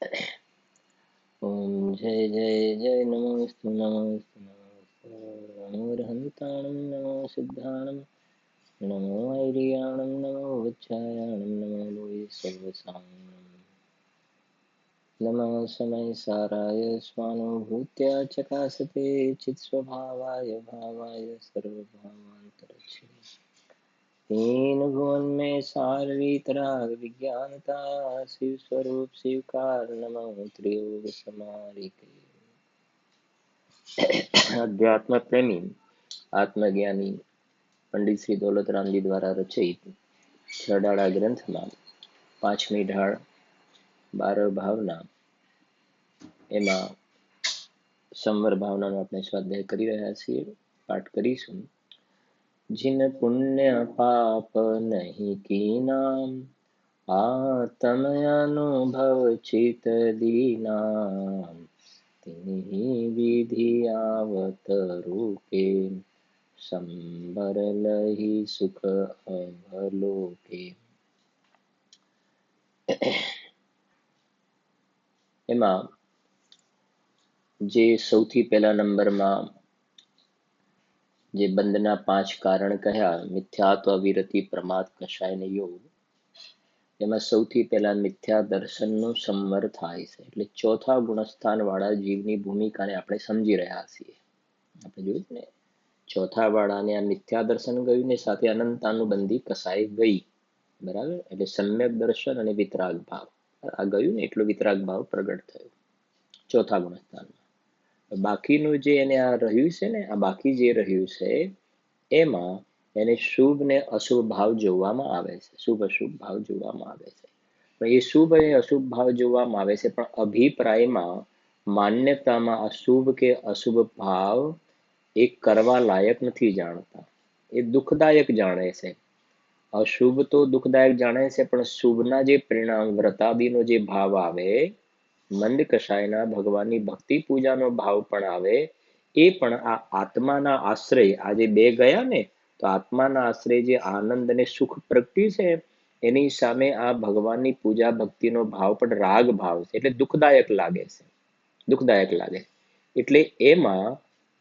ओम जय जय जय नमोस्तु नमोस्तु नमोस्तु नमोर्हन्ताणं नमो सिद्धाणं नमो ऐर्याणं नमो वृक्षायाणं नमो लोये सर्वसाङ्गं नमः समय साराय स्वानुभूत्या चकासते चित्स्वभावाय भावाय सर्वभावान्तरक्षे तीन भुवन में सार वीतराग विज्ञानता शिव स्वरूप शिवकार नमः त्रियोग समारिके अध्यात्म प्रेमी आत्मज्ञानी पंडित श्री दौलतराम जी द्वारा रचित छडाળા ગ્રંથમાં પાંચમી ઢાળ 12 ભાવના એમાં સંવર ભાવનાનો આપણે સ્વાધ્યાય કરી રહ્યા છીએ. પાઠ કરીશું. जिन पुण्य पाप नहीं कीना आत्म अनुभव चित दीना तिन्हि विधि आवत रूपे संबर लही सुख अवलोके. એમાં જે સૌથી પહેલા નંબરમાં જે બંધના 5 કારણ કહ્યા, મિથ્યાત્વ, વિરતિ, પ્રમાદ, કષાય અને યોગ, એમાં સૌથી પહેલા મિથ્યા દર્શનનું સંવર થાય છે. એટલે ચોથા ગુણસ્થાન વાળા જીવની ભૂમિકાને આપણે સમજી રહ્યા છીએ. આપણે જોયું ને, ચોથા વાળાને આ મિથ્યા દર્શન ગયું ને સાથે અનંતાનુબંધી કસાય ગઈ, બરાબર. એટલે સમ્યક દર્શન અને વિતરાગ ભાવ આ ગયું ને એટલો વિતરાગ ભાવ પ્રગટ થયો ચોથા ગુણસ્થાનમાં. બાકીનું જે એને આ રહ્યું છે ને, આ બાકી જે રહ્યું છે એમાં એને શુભ ને અશુભ ભાવ જોવામાં આવે છે. શુભ અશુભ ભાવ જોવામાં આવે છે. પણ એ શુભ અને અશુભ ભાવ જોવામાં આવે છે, પણ અભિપ્રાયમાં, માન્યતામાં અશુભ કે અશુભ ભાવ એ કરવા લાયક નથી જાણતા. એ દુઃખદાયક જાણે છે. અશુભ તો દુઃખદાયક જાણે છે, પણ શુભના જે પરિણામ વ્રતાદિનો જે ભાવ આવે, મંદ કષાયના ભગવાનની ભક્તિ પૂજાનો ભાવ પણ આવે, એ પણ આ આત્માના આશ્રય, આ જે બે ગયા ને, તો આત્માના આશ્રય જે આનંદ અને સુખ પ્રગટ્યું છે એની સામે આ ભગવાનની પૂજા ભક્તિનો ભાવ પણ રાગ ભાવ છે. એટલે દુઃખદાયક લાગે છે, દુઃખદાયક લાગે. એટલે એમાં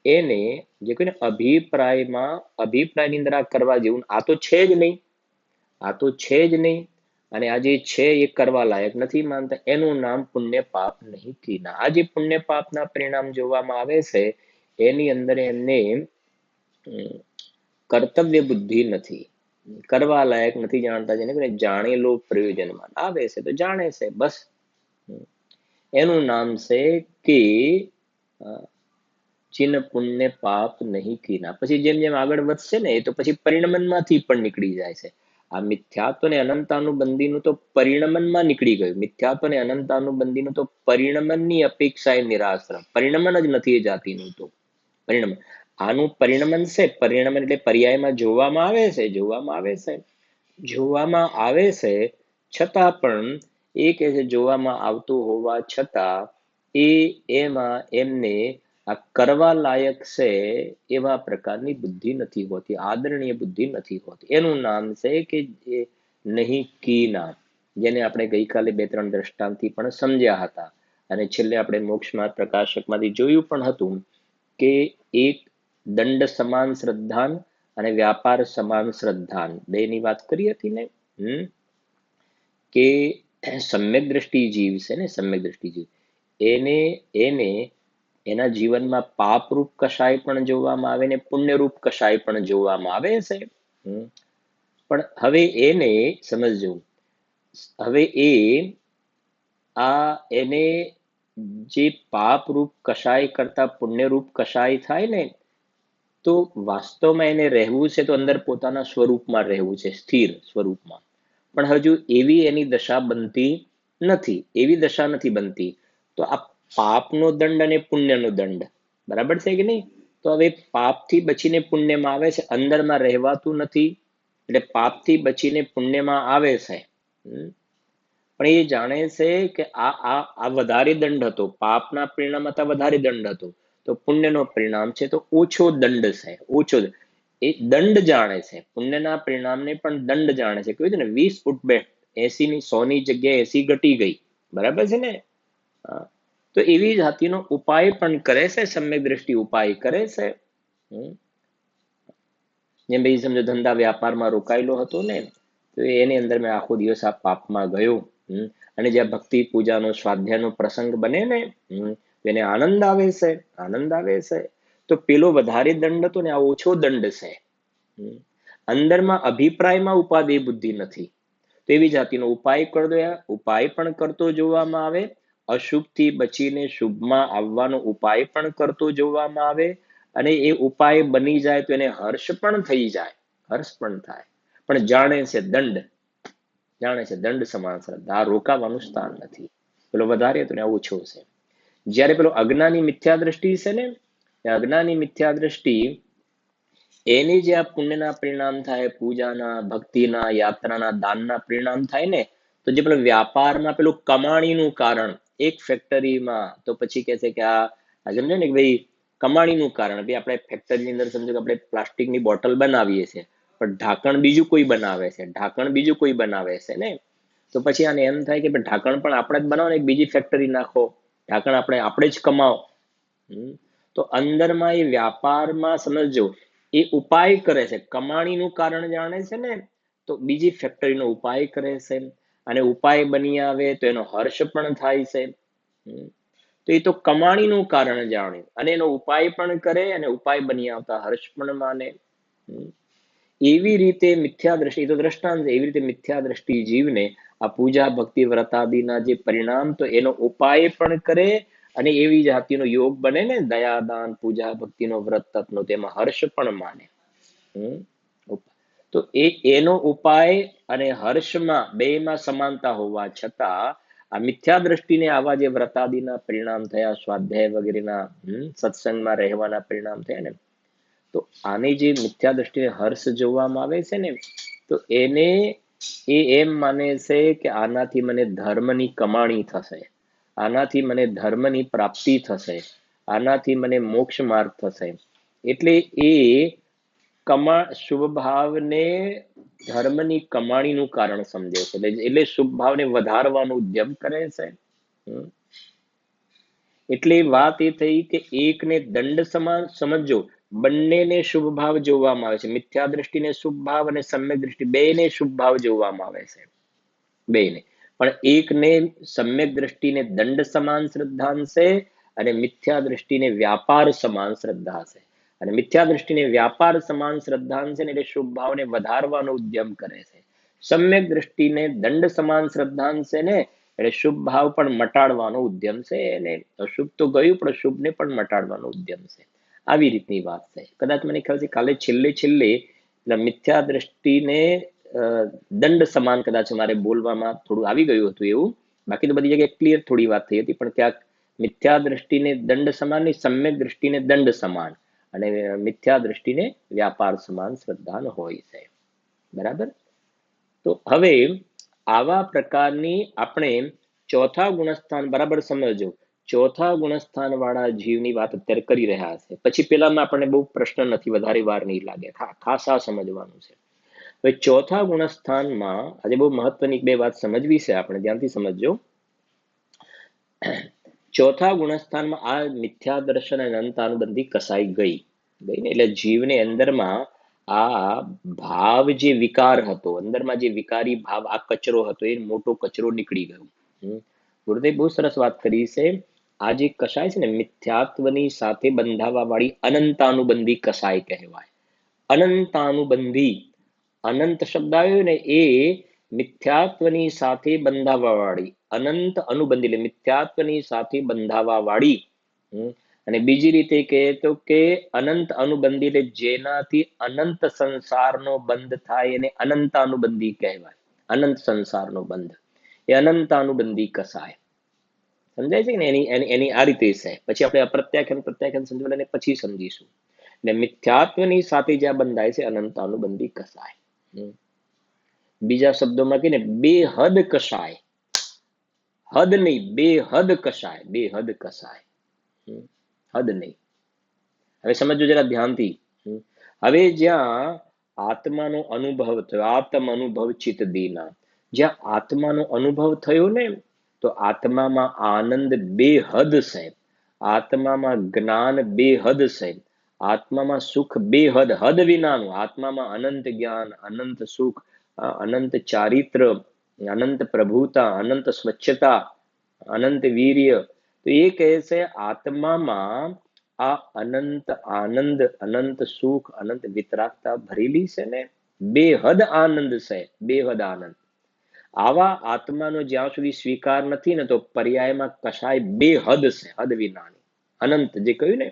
એને જે કોઈ અભિપ્રાયમાં, અભિપ્રાયની અંદર આ કરવા જેવું આ તો છે જ નહીં, આ તો છે જ નહીં, અને આ જે છે એ કરવા લાયક નથી માનતા, એનું નામ પુણ્ય પાપ નહીં કીના. આ જે પુણ્ય પાપના પરિણામ જોવામાં આવે છે એની અંદર એમને કર્તવ્ય બુદ્ધિ નથી, કરવા લાયક નથી જાણતા. જેને જાણેલો પ્રયોજનમાં આવે છે તો જાણે છે બસ, એનું નામ છે કે ચિન્હ પુણ્ય પાપ નહીં કીના. પછી જેમ જેમ આગળ વધશે ને એ તો પછી પરિણમનમાંથી પણ નીકળી જાય છે. આ મિથ્યાત્વ અને અનંતાનુબંધીનું તો પરિણમનમાં નીકળી ગયું. મિથ્યાત્વ અને અનંતાનુબંધીનું તો પરિણમનની અપેક્ષાએ નિરાશ્રમ, પરિણમન જ નથી એ જાતિનું તો પરિણમન. આનું પરિણમન છે, પરિણમન એટલે પર્યાયમાં જોવામાં આવે છે, જોવામાં આવે છે, જોવામાં આવે છે, છતાં પણ એ કહે છે જોવામાં આવતું હોવા છતાં એમાં એમને આ કરવા લાયક છે એવા પ્રકારની બુદ્ધિ નથી હોતી, આદરણીય બુદ્ધિ નથી હોતી. એનું નામ છે કે નહીં કીના, જેને આપણે ગઈકાલે 2-3 દ્રષ્ટાંતથી પણ સમજ્યા હતા. અને છેલ્લે આપણે મોક્ષમાં પ્રકાશકમાંથી જોયું પણ હતું કે એક દંડ સમાન શ્રદ્ધાન અને વ્યાપાર સમાન શ્રદ્ધાન બેની વાત કરી હતી ને, કે સમ્યક દ્રષ્ટિ જીવ છે ને, સમ્યક દ્રષ્ટિ જીવ એને એના જીવનમાં પાપરૂપ કશાય પણ જોવામાં આવે ને પુણ્યરૂપ કશાય પણ જોવામાં આવે છે. પણ હવે એને સમજજો, હવે એને જે પાપરૂપ કશાય કરતા પુણ્યરૂપ કશાય થાય ને, તો વાસ્તવમાં એને રહેવું છે તો અંદર પોતાના સ્વરૂપમાં રહેવું છે, સ્થિર સ્વરૂપમાં. પણ હજુ એવી એની દશા બનતી નથી, એવી દશા નથી બનતી. તો આ પાપનો દંડ અને પુણ્યનો દંડ બરાબર છે કે નહીં? તો હવે પાપથી બચીને પુણ્યમાં આવે છે, અંદરમાં રહેવાતું નથી. એટલે પાપથી બચીને પુણ્યમાં આવે છે, પણ એ જાણે છે કે આ વધારે દંડ હતો, પાપના પરિણામ હતા વધારે દંડ હતો, તો પુણ્યનો પરિણામ છે તો ઓછો દંડ છે, ઓછો. એ દંડ જાણે છે, પુણ્યના પરિણામને પણ દંડ જાણે છે. કહ્યું છે ને 20 ફૂટ બેઠ 80 ની 100 ની જગ્યાએ 80 ઘટી ગઈ, બરાબર છે ને? હા. તો એવી જાતિનો ઉપાય પણ કરે છે, સમ્યક દ્રષ્ટિ ઉપાય કરે છે. જેમ ભાઈ સમજો ધંધા વ્યાપારમાં રોકાયેલો હતો ને, તો એની અંદર મેં આખો દિવસ આ પાપમાં ગયો. અને જ્યાં ભક્તિ પૂજાનો સ્વાધ્યાયનો પ્રસંગ બને ને, એને આનંદ આવે છે, આનંદ આવે છે. તો પેલો વધારે દંડ હતો ને, આ ઓછો દંડ છે. અંદરમાં અભિપ્રાયમાં ઉપાધિ બુદ્ધિ નથી. તો એવી જાતિનો ઉપાય કરતો, ઉપાય પણ કરતો જોવામાં આવે. અશુભથી બચીને શુભમાં આવવાનો ઉપાય પણ કરતો જોવામાં આવે. અને એ ઉપાય બની જાય તો એને હર્ષ પણ થઈ જાય, હર્ષ પણ થાય. પણ જાણે છે દંડ, જાણે છે દંડ સમાન શ્રદ્ધા, આ રોકાવાનું સ્થાન નથી. પેલો વધારે તો ને ઓછો છે. જ્યારે પેલો અજ્ઞાની મિથ્યા દ્રષ્ટિ છે ને, અજ્ઞાની મિથ્યા દ્રષ્ટિ, એની જે આ પુણ્યના પરિણામ થાય, પૂજાના, ભક્તિના, યાત્રાના, દાનના પરિણામ થાય ને, તો જે પેલો વ્યાપારમાં પેલું કમાણીનું કારણ, એક ફેક્ટરીમાં તો પછી કે છે કે આ સમજો ને કે ભાઈ કમાણીનું કારણ, ભાઈ આપણે ફેક્ટરીની અંદર સમજો કે આપણે પ્લાસ્ટિકની બોટલ બનાવીએ છીએ, પણ ઢાંકણ બીજું કોઈ બનાવે છે, ઢાંકણ બીજું કોઈ બનાવે છે ને, તો પછી આને એમ થાય કે ઢાંકણ પણ આપણે જ બનાવો ને, એક બીજી ફેક્ટરી નાખો, ઢાંકણ આપણે જ કમાઓ. તો અંદરમાં એ વ્યાપારમાં સમજો એ ઉપાય કરે છે, કમાણીનું કારણ જાણે છે ને, તો બીજી ફેક્ટરીનો ઉપાય કરે છે. અને ઉપાય બની આવે તો એનો હર્ષ પણ થાય છે. તો એ તો કમાણીનું કારણ જાણે અને એનો ઉપાય પણ કરે, અને ઉપાય બની આવતા હર્ષ પણ માને. એવી રીતે મિથ્યા દ્રષ્ટિ, તો દ્રષ્ટાંત, એવી રીતે મિથ્યા દ્રષ્ટિ જીવને આ પૂજા ભક્તિ વ્રતાદિના જે પરિણામ, તો એનો ઉપાય પણ કરે. અને એવી જાતિનો યોગ બને ને, દયાદાન પૂજા ભક્તિનો વ્રત તપનો, તેમાં હર્ષ પણ માને. તો એનો ઉપાય અને હર્ષમાં બેમાં સમાનતા હોવા છતાં આ મિથ્યા દ્રષ્ટિને આવા જે વ્રતાદિના પરિણામ થયા, સ્વાધ્યાય વગેરેના સત્સંગમાં રહેવાના પરિણામ થયા ને, તો આની જે મિથ્યા દ્રષ્ટિને હર્ષ જોવામાં આવે છે ને, તો એને એ એમ માને છે કે આનાથી મને ધર્મની કમાણી થશે, આનાથી મને ધર્મની પ્રાપ્તિ થશે, આનાથી મને મોક્ષ માર્ગ થશે. એટલે એ શુભ ભાવને ધર્મની કમાણીનું કારણ સમજે છે, એટલે શુભ ભાવને વધારવાનો ઉદ્યમ કરે છે. એટલે વાત એ થઈ કે એકને દંડ સમાન સમજો, બંનેને શુભ ભાવ જોવામાં આવે છે. મિથ્યા દ્રષ્ટિને શુભ ભાવ અને સમ્યક દ્રષ્ટિ બેને શુભ ભાવ જોવામાં આવે છે, બેને. પણ એકને સમ્યક દ્રષ્ટિને દંડ સમાન શ્રદ્ધાંશે, અને મિથ્યા દ્રષ્ટિને વ્યાપાર સમાન શ્રદ્ધા છે. અને મિથ્યા દ્રષ્ટિને વ્યાપાર સમાન શ્રદ્ધાંશે એટલે શુભ ભાવને વધારવાનો ઉદ્યમ કરે છે. સમ્યક દ્રષ્ટિને દંડ સમાન શ્રદ્ધાંશે ને એટલે શુભ ભાવ પણ મટાડવાનો ઉદ્યમ છે. અને અશુભ તો ગયું, પણ શુભને પણ મટાડવાનો ઉદ્યમ છે. આવી રીતની વાત છે. કદાચ મને ખ્યાલ છે કાલે છેલ્લે મિથ્યા દ્રષ્ટિને દંડ સમાન કદાચ મારે બોલવામાં થોડું આવી ગયું હતું એવું. બાકી તો બધી જગ્યાએ ક્લિયર થોડી વાત થઈ હતી, પણ ક્યાંક મિથ્યા દ્રષ્ટિને દંડ સમાન ની સમ્યક દ્રષ્ટિને દંડ સમાન, અને મિથ્યા દ્રષ્ટિને વ્યાપાર સમાન શ્રદ્ધા હોય છે. બરાબર. તો હવે આવા પ્રકારની આપણે ચોથા ગુણસ્થાન બરાબર સમજો, ચોથા ગુણસ્થાન વાળા જીવની વાત અત્યારે કરી રહ્યા છે. પછી પેલામાં આપણને બહુ પ્રશ્ન નથી, વધારે વાર નહીં લાગે, ખાસા સમજવાનું છે. હવે ચોથા ગુણસ્થાનમાં આજે બહુ મહત્વની બે વાત સમજવી છે, આપણે ધ્યાનથી સમજજો. ચોથા ગુણસ્થાનમાં આ મિથ્યા દર્શન અને અનંતાનુબંધી કસાઈ ગઈ ને, એટલે જીવને અંદરમાં આ ભાવ જે વિકાર હતો, અંદરમાં જે વિકારી ભાવ, આ કચરો હતો, એ મોટો કચરો નીકળી ગયો. ગુરુદેવ બહુ સરસ વાત કરી છે. આ જે કસાય છે ને, મિથ્યાત્વની સાથે બંધાવા વાળી અનંતાનુબંધી કસાય કહેવાય. અનંતાનુબંધી, અનંત શબ્દ આવ્યો ને, એ મિથ્યાત્વની સાથે બંધાવા વાળી, અનંત અનુબંધી એટલે મિથ્યાત્વની સાથે બંધાવા વાળી. અને બીજી રીતે કહે તો કે અનંત અનુબંધી એટલે જેનાથી અનંત સંસારનો બંધ થાય એને અનંતાનુબંધી કહેવાય. અનંત સંસારનો બંધ એ અનંતાનુબંધી કસાય. સમજાય છે ને? એની આ રીતે છે. પછી આપણે અપ્રત્યાખ્યાન પ્રત્યાખ્યાન સમજવાને પછી સમજીશું. એટલે મિથ્યાત્વની સાથે જ્યાં બંધાય છે અનંતાનુબંધી કસાય. બીજા શબ્દોમાં કહીને બેહદ કસાય, હદ નહીં, બેહદ કસાય, બેહદ કસાય, હદ નહીં. હવે સમજો જરા ધ્યાનથી. હવે જ્યાં આત્માનો અનુભવ થયો, આત્મ અનુભવ ચિત્ત દીના, જ્યાં આત્માનો અનુભવ થયો ને, તો આત્મામાં આનંદ બેહદ છે, આત્મામાં જ્ઞાન બેહદ છે, આત્મામાં સુખ બેહદ, હદ વિનાનું, આત્મામાં અનંત જ્ઞાન, અનંત સુખ, અનંત ચારિત્ર, અનંત પ્રભુતા, અનંત સ્વચ્છતા, અનંત વીર્ય. તો એ કહે છે આત્મામાં આ અનંત આનંદ, અનંત સુખ, અનંત વિતરાગતા ભરેલી છે ને, બેહદ આનંદ છે, બેહદ આનંદ. આવા આત્માનો જ્યાં સુધી સ્વીકાર નથી ને, તો પર્યાયમાં કશાય બેહદ છે, હદ વિનાની, અનંત જે કહ્યું ને.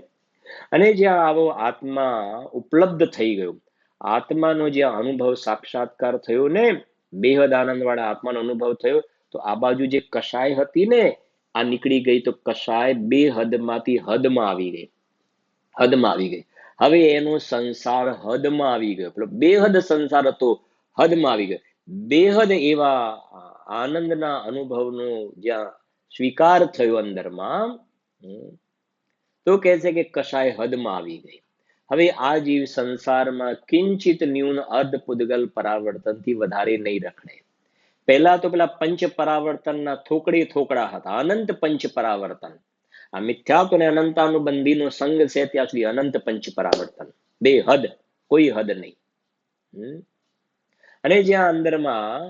અને જ્યાં આવો આત્મા ઉપલબ્ધ થઈ ગયો, આત્માનો જ્યાં અનુભવ સાક્ષાત્કાર થયો ને, બેહદ આનંદ વાળા આત્માનો અનુભવ થયો, તો આ બાજુ જે કશાય હતી ને, આ નીકળી ગઈ. તો કશાય બેહદમાંથી હદમાં આવી ગઈ, હદમાં આવી ગઈ. હવે એનો સંસાર હદમાં આવી ગયો. પેલો બેહદ સંસાર હતો, હદમાં આવી ગયો. બેહદ એવા આનંદના અનુભવનો જ્યાં સ્વીકાર થયો અંદરમાં, તો કહે છે કે કશાય હદમાં આવી ગઈ. હવે આ જીવ સંસારમાં કિંચિત ન્યૂન અર્ધ પુદ્ગલ પરાવર્તનથી વધારે નહીં રખડે. પહેલા તો પેલા પંચ પરાવર્તનના થોકડે થોકડા હતા, અનંત પંચ પરાવર્તન. આ મિથ્યાત્વ અને અનંતાનુબંધીનો સંગ છે ત્યાં સુધી અનંત પંચ પરાવર્તન, બે હદ, કોઈ હદ નહીં. અને જ્યાં અંદરમાં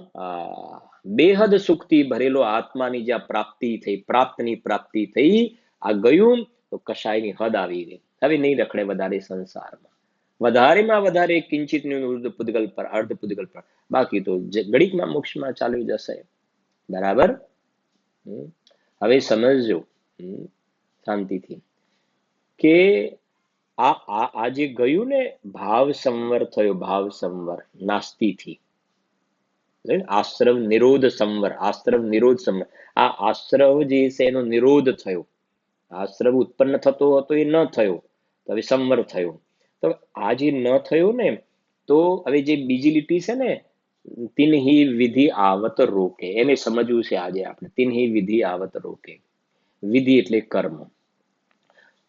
બેહદ સુખથી ભરેલો આત્માની જ્યાં પ્રાપ્તિ થઈ, પ્રાપ્તની પ્રાપ્તિ થઈ, આ ગયું તો કશાયની હદ આવી ગઈ. હવે નહીં રખડે વધારે સંસારમાં, વધારેમાં વધારે કિંચિત પૂદગલ પર, અર્ધ પૂદગલ પર, બાકી તો ઘડીકમાં મોક્ષમાં ચાલી જશે. બરાબર. હવે સમજજો શાંતિથી કે આ જે ગયું ને, ભાવ સંવર થયો, ભાવ સંવર નાસ્તીથી, આશ્રવ નિરોધ સંવર, આશ્રવ નિરોધ સંવર. આ આશ્રવ જે છે એનો નિરોધ થયો, આશ્રવ ઉત્પન્ન થતો હતો એ ન થયો, તો હવે સંવર થયો. તો આ જે ન થયો ને, તો હવે જે બીજી લીટી છે ને, તિન્હી વિધિ આવત રોકે, એને સમજવું છે આજે આપણે. તિન્હી વિધિ આવત રોકે, વિધિ એટલે કર્મ.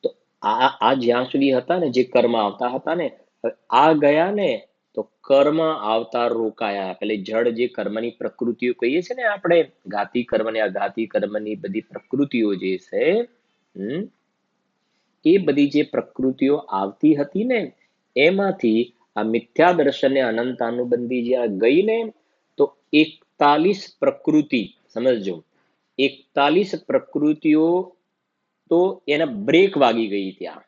તો આ જ્યાં સુધી હતા ને, જે કર્મ આવતા હતા ને, આ ગયા ને, તો કર્મ આવતા રોકાયા. એટલે જડ જે કર્મની પ્રકૃતિઓ કહીએ છીએ ને આપણે, ઘાતી કર્મ ને અઘાતી કર્મની બધી પ્રકૃતિઓ જે છે, એ બધી જે પ્રકૃતિઓ આવતી હતી ને, એમાંથી આ મિથ્યા દર્શન ને અનંતાનુબંધી જ્યાં ગઈ ને, તો 41 પ્રકૃતિ, સમજજો, 41 પ્રકૃતિઓ તો એના બ્રેક વાગી ગઈ ત્યાં.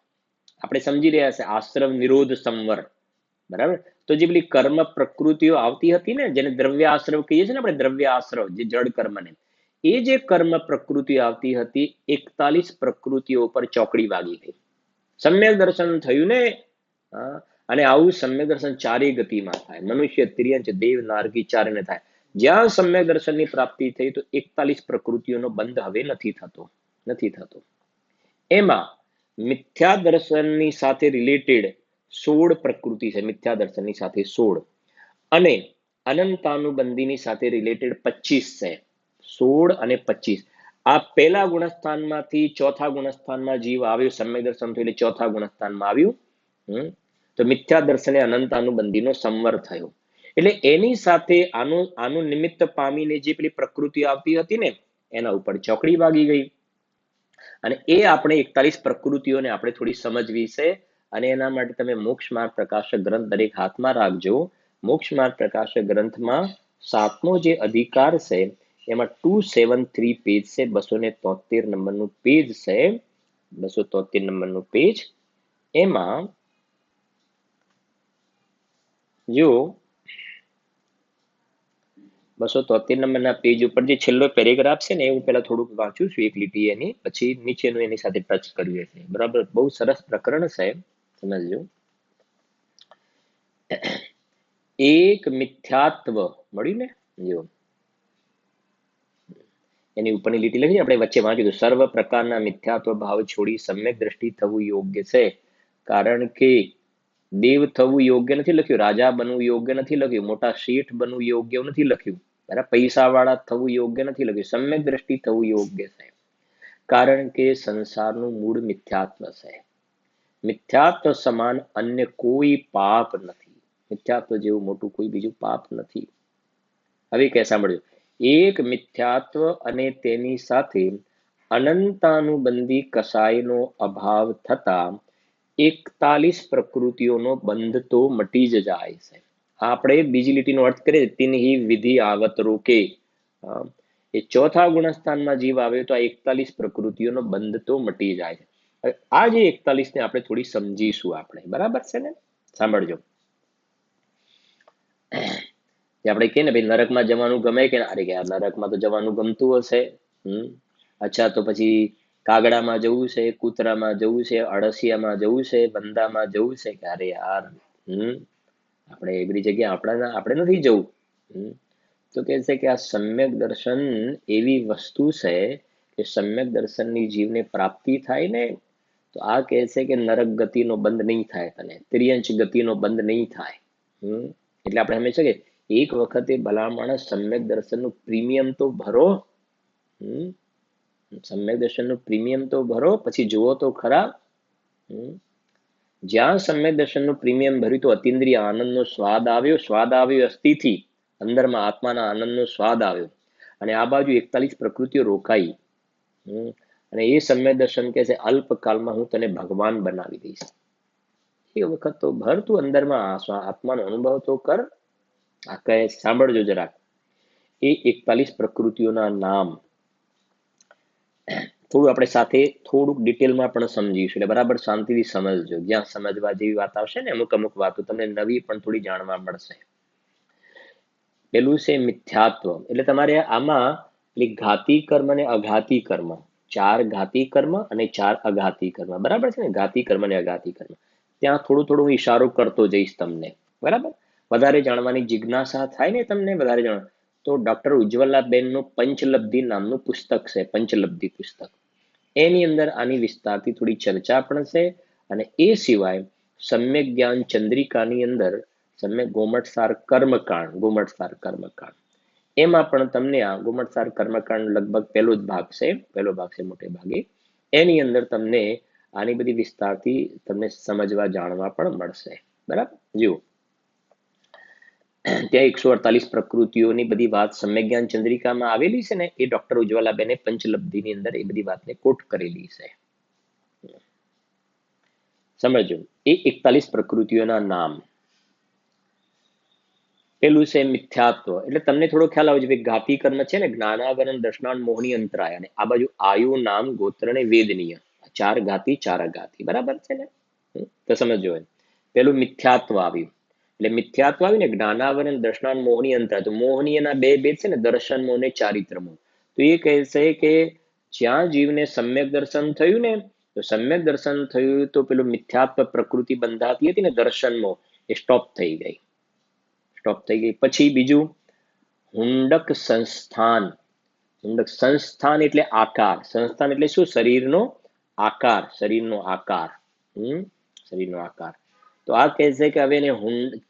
આપણે સમજી રહ્યા છે આશ્રવ નિરોધ સંવર, બરાબર. તો જે પેલી કર્મ પ્રકૃતિઓ આવતી હતી ને, જેને દ્રવ્ય આશ્રવ કહીએ છીએ ને આપણે, દ્રવ્ય આશ્રવ જે જડ કર્મને, એ જે કર્મ પ્રકૃતિ આવતી હતી, 41 પ્રકૃતિઓ પર ચોકડી વાગી ગઈ. સમ્યક દર્શન થયું ને. અને આવું સમ્યક દર્શન ચારે ગતિમાં થાય, મનુષ્ય, તિર્યંચ, દેવ, નારકી ચારેને થાય. જ્યાં સમ્યક દર્શનની પ્રાપ્તિ થઈ, તો 41 પ્રકૃતિઓનો બંધ હવે નથી થતો, નથી થતો. એમાં મિથ્યા દર્શનની સાથે રિલેટેડ 16 પ્રકૃતિ છે, મિથ્યા દર્શનની સાથે 16, અને અનંતાનુબંધીની સાથે રિલેટેડ 25 છે. 16 અને 25. આ પહેલા ગુણસ્થાનમાંથી ચોથા ગુણસ્થાનમાં જીવ આવ્યો, સમ્યક દર્શન થયું એટલે ચોથા ગુણસ્થાનમાં આવ્યું. તો મિથ્યા દર્શને અનંતાનુબંધીનો સંવર થયો. એટલે એની સાથે આનું નિમિત્ત પામીને જે પેલી પ્રકૃતિ આવતી હતી ને, એના ઉપર ચોકડી વાગી ગઈ. અને એ આપણે 41 પ્રકૃતિઓને આપણે થોડી સમજવી છે. અને એના માટે તમે મોક્ષ માર્ગ પ્રકાશક ગ્રંથ દરેક હાથમાં રાખજો. મોક્ષ માર્ગ પ્રકાશક ગ્રંથમાં 7મો જે અધિકાર છે, એમાં 273 પેજ છે, 273 નંબરનું પેજ છે, 273 નંબરનું પેજ. એમાં જો 273 નંબરના પેજ ઉપર જે છેલ્લો પેરેગ્રાફ છે ને, એ હું પહેલા થોડુંક વાંચું છું, એક લીટી એની, પછી નીચેનું એની સાથે ટચ કર્યું છે. બરાબર, બહુ સરસ પ્રકરણ છે, સમજજો. એક મિથ્યાત્વ મળ્યું ને, જો એની ઉપરની લીટી લખી આપણે વચ્ચે વાંચ્યું, સર્વ પ્રકારના મિથ્યાત્વ ભાવ છોડી સમ્યક દ્રષ્ટિ થવું યોગ્ય છે. કારણ કે દેવ થવું યોગ્ય નથી લખ્યું, રાજા બનવું યોગ્ય નથી લખ્યું, મોટા શેઠ બનવું યોગ્ય નથી લખ્યું, બરાબર, પૈસા વાળા થવું યોગ્ય નથી લખ્યું, સમ્યક દ્રષ્ટિ થવું યોગ્ય છે. કારણ કે સંસારનું મૂળ મિથ્યાત્વ છે. મિથ્યાત્વ સમાન અન્ય કોઈ પાપ નથી. મિથ્યાત્વ જેવું મોટું કોઈ બીજું પાપ નથી. હવે કે સાંભળજો, એક મિથ્યાત્વ અને તેની સાથે અનંતાનુબંધી કસાયનો અભાવ થતા 41 પ્રકૃતિઓનો બંધ તો મટી જ જાય છે. આપણે બીજી લીટીનો અર્થ કરીએ, તિન્હિ વિધિ આવત રોકે. એ ચોથા ગુણસ્થાનમાં જીવ આવે તો આ 41 પ્રકૃતિઓનો બંધ તો મટી જાય છે. આ જે 41 ને આપણે થોડી સમજીશું આપણે, બરાબર છે ને? સાંભળજો. આપણે કહીએ ને ભાઈ નરકમાં જવાનું ગમે કે અરે કે નરકમાં તો જવાનું ગમતું હશે. અચ્છા, તો પછી કાગડામાં જવું છે, કૂતરામાં જવું છે, અળસિયામાં જવું છે, બંદામાં જવું છે કે અરે યાર આપણે એ બધી જગ્યા આપણે નથી જવું. તો કે છે કે આ સમ્યક દર્શન એવી વસ્તુ છે કે સમ્યક દર્શનની જીવને પ્રાપ્તિ થાય ને તો આ કહે છે કે નરક ગતિનો બંધ નહીં થાય, તને ત્રિયંચ ગતિનો બંધ નહીં થાય. એટલે આપણે હંમેશા કે એક વખતે ભલા માણસ સમ્યક દર્શનનું પ્રીમિયમ તો ભરો. સમ્યક દર્શનનું પ્રીમિયમ તો ભરો, પછી જુઓ તો ખરા. જ્યાં સમ્યક દર્શનનું પ્રીમિયમ ભર્યું તો અતિન્દ્રિય આનંદનો સ્વાદ આવ્યો અસ્થિથી, અંદરમાં આત્માના આનંદનો સ્વાદ આવ્યો, અને આ બાજુ 41 પ્રકૃતિઓ રોકાઈ. અને એ સમ્યક દર્શન કે છે અલ્પકાલમાં હું તને ભગવાન બનાવી દઈશ. એ વખત તો ભર તું અંદરમાં આત્માનો અનુભવ તો કર. આ કહે, સાંભળજો જરાક. એ 41 પ્રકૃતિઓના નામ થોડું આપણે સાથે થોડુંક ડિટેલમાં પણ સમજીશું, એટલે બરાબર શાંતિથી સમજજો. જ્યાં સમજવા જેવી વાત આવશે ને અમુક વાતો તમને નવી પણ થોડી જાણવા મળશે. પેલું છે મિથ્યાત્વ. એટલે તમારે આમાં ઘાતી કર્મ અને અઘાતી કર્મ, 4 ઘાતી કર્મ અને 4 અઘાતી કર્મ, બરાબર છે ને? ઘાતી કર્મ અને અઘાતી કર્મ ત્યાં થોડું ઈશારો કરતો જઈશ તમને, બરાબર? વધારે જાણવાની જિજ્ઞાસા થાય ને તમને વધારે જાણ તો ડોક્ટર ઉજ્જવલાબેનનું પંચલબ્ધિ નામનું પુસ્તક છે, પંચલબ્ધિ પુસ્તક. એની અંદર આની વિસ્તારથી થોડી ચર્ચા પણ છે. અને એ સિવાય સમ્યક જ્ઞાન ચંદ્રિકાની અંદર સમ્યક ગોમટસાર કર્મકાંડ એમાં પણ તમને આ ગોમટસાર કર્મકાંડ લગભગ પહેલો ભાગ છે મોટે ભાગે. એની અંદર તમને આની બધી વિસ્તારથી તમને સમજવા જાણવા પણ મળશે, બરાબર? જુઓ, ત્યાં 148 પ્રકૃતિઓની બધી વાત સમ્યક જ્ઞાન ચંદ્રિકામાં આવેલી છે ને, એ ડોક્ટર ઉજ્જવલાબેને પંચલબ્ધિની અંદર એ બધી વાતને કોટ કરેલી છે. સમજો, એ 41 પ્રકૃતિઓના નામ. પેલું છે મિથ્યાત્વ. એટલે તમને થોડો ખ્યાલ આવે છે ઘાતી કર્મ છે ને, જ્ઞાનાવરણ દર્શનાન મોહની અંતરાય, અને આ બાજુ આયુ નામ ગોત્રને વેદનીય, 4 ઘાતી 4 અઘાતી, બરાબર છે ને? તો સમજો, પેલું મિથ્યાત્વ આવ્યું. એટલે મિથ્યાત્વ આવ્યું ને, જ્ઞાનાવરણ દર્શનાન મોહની અંતરાય. તો મોહની એના બે ભેદ છે ને, દર્શન મોહ ને ચારિત્ર મોહ. તો એ કહે છે કે જ્યાં જીવને સમ્યક દર્શન થયું ને, તો સમ્યક દર્શન થયું તો પેલું મિથ્યાત્વ પ્રકૃતિ બંધાતી હતી ને, દર્શન મોહ, એ સ્ટોપ થઈ ગઈ. પછી બીજું હુંડક સંસ્થાન. હુંડક સંસ્થાન એટલે આકાર. સંસ્થાન એટલે શું? શરીરનો આકાર. શરીરનો આકાર. તો આ કહે છે કે હવે એને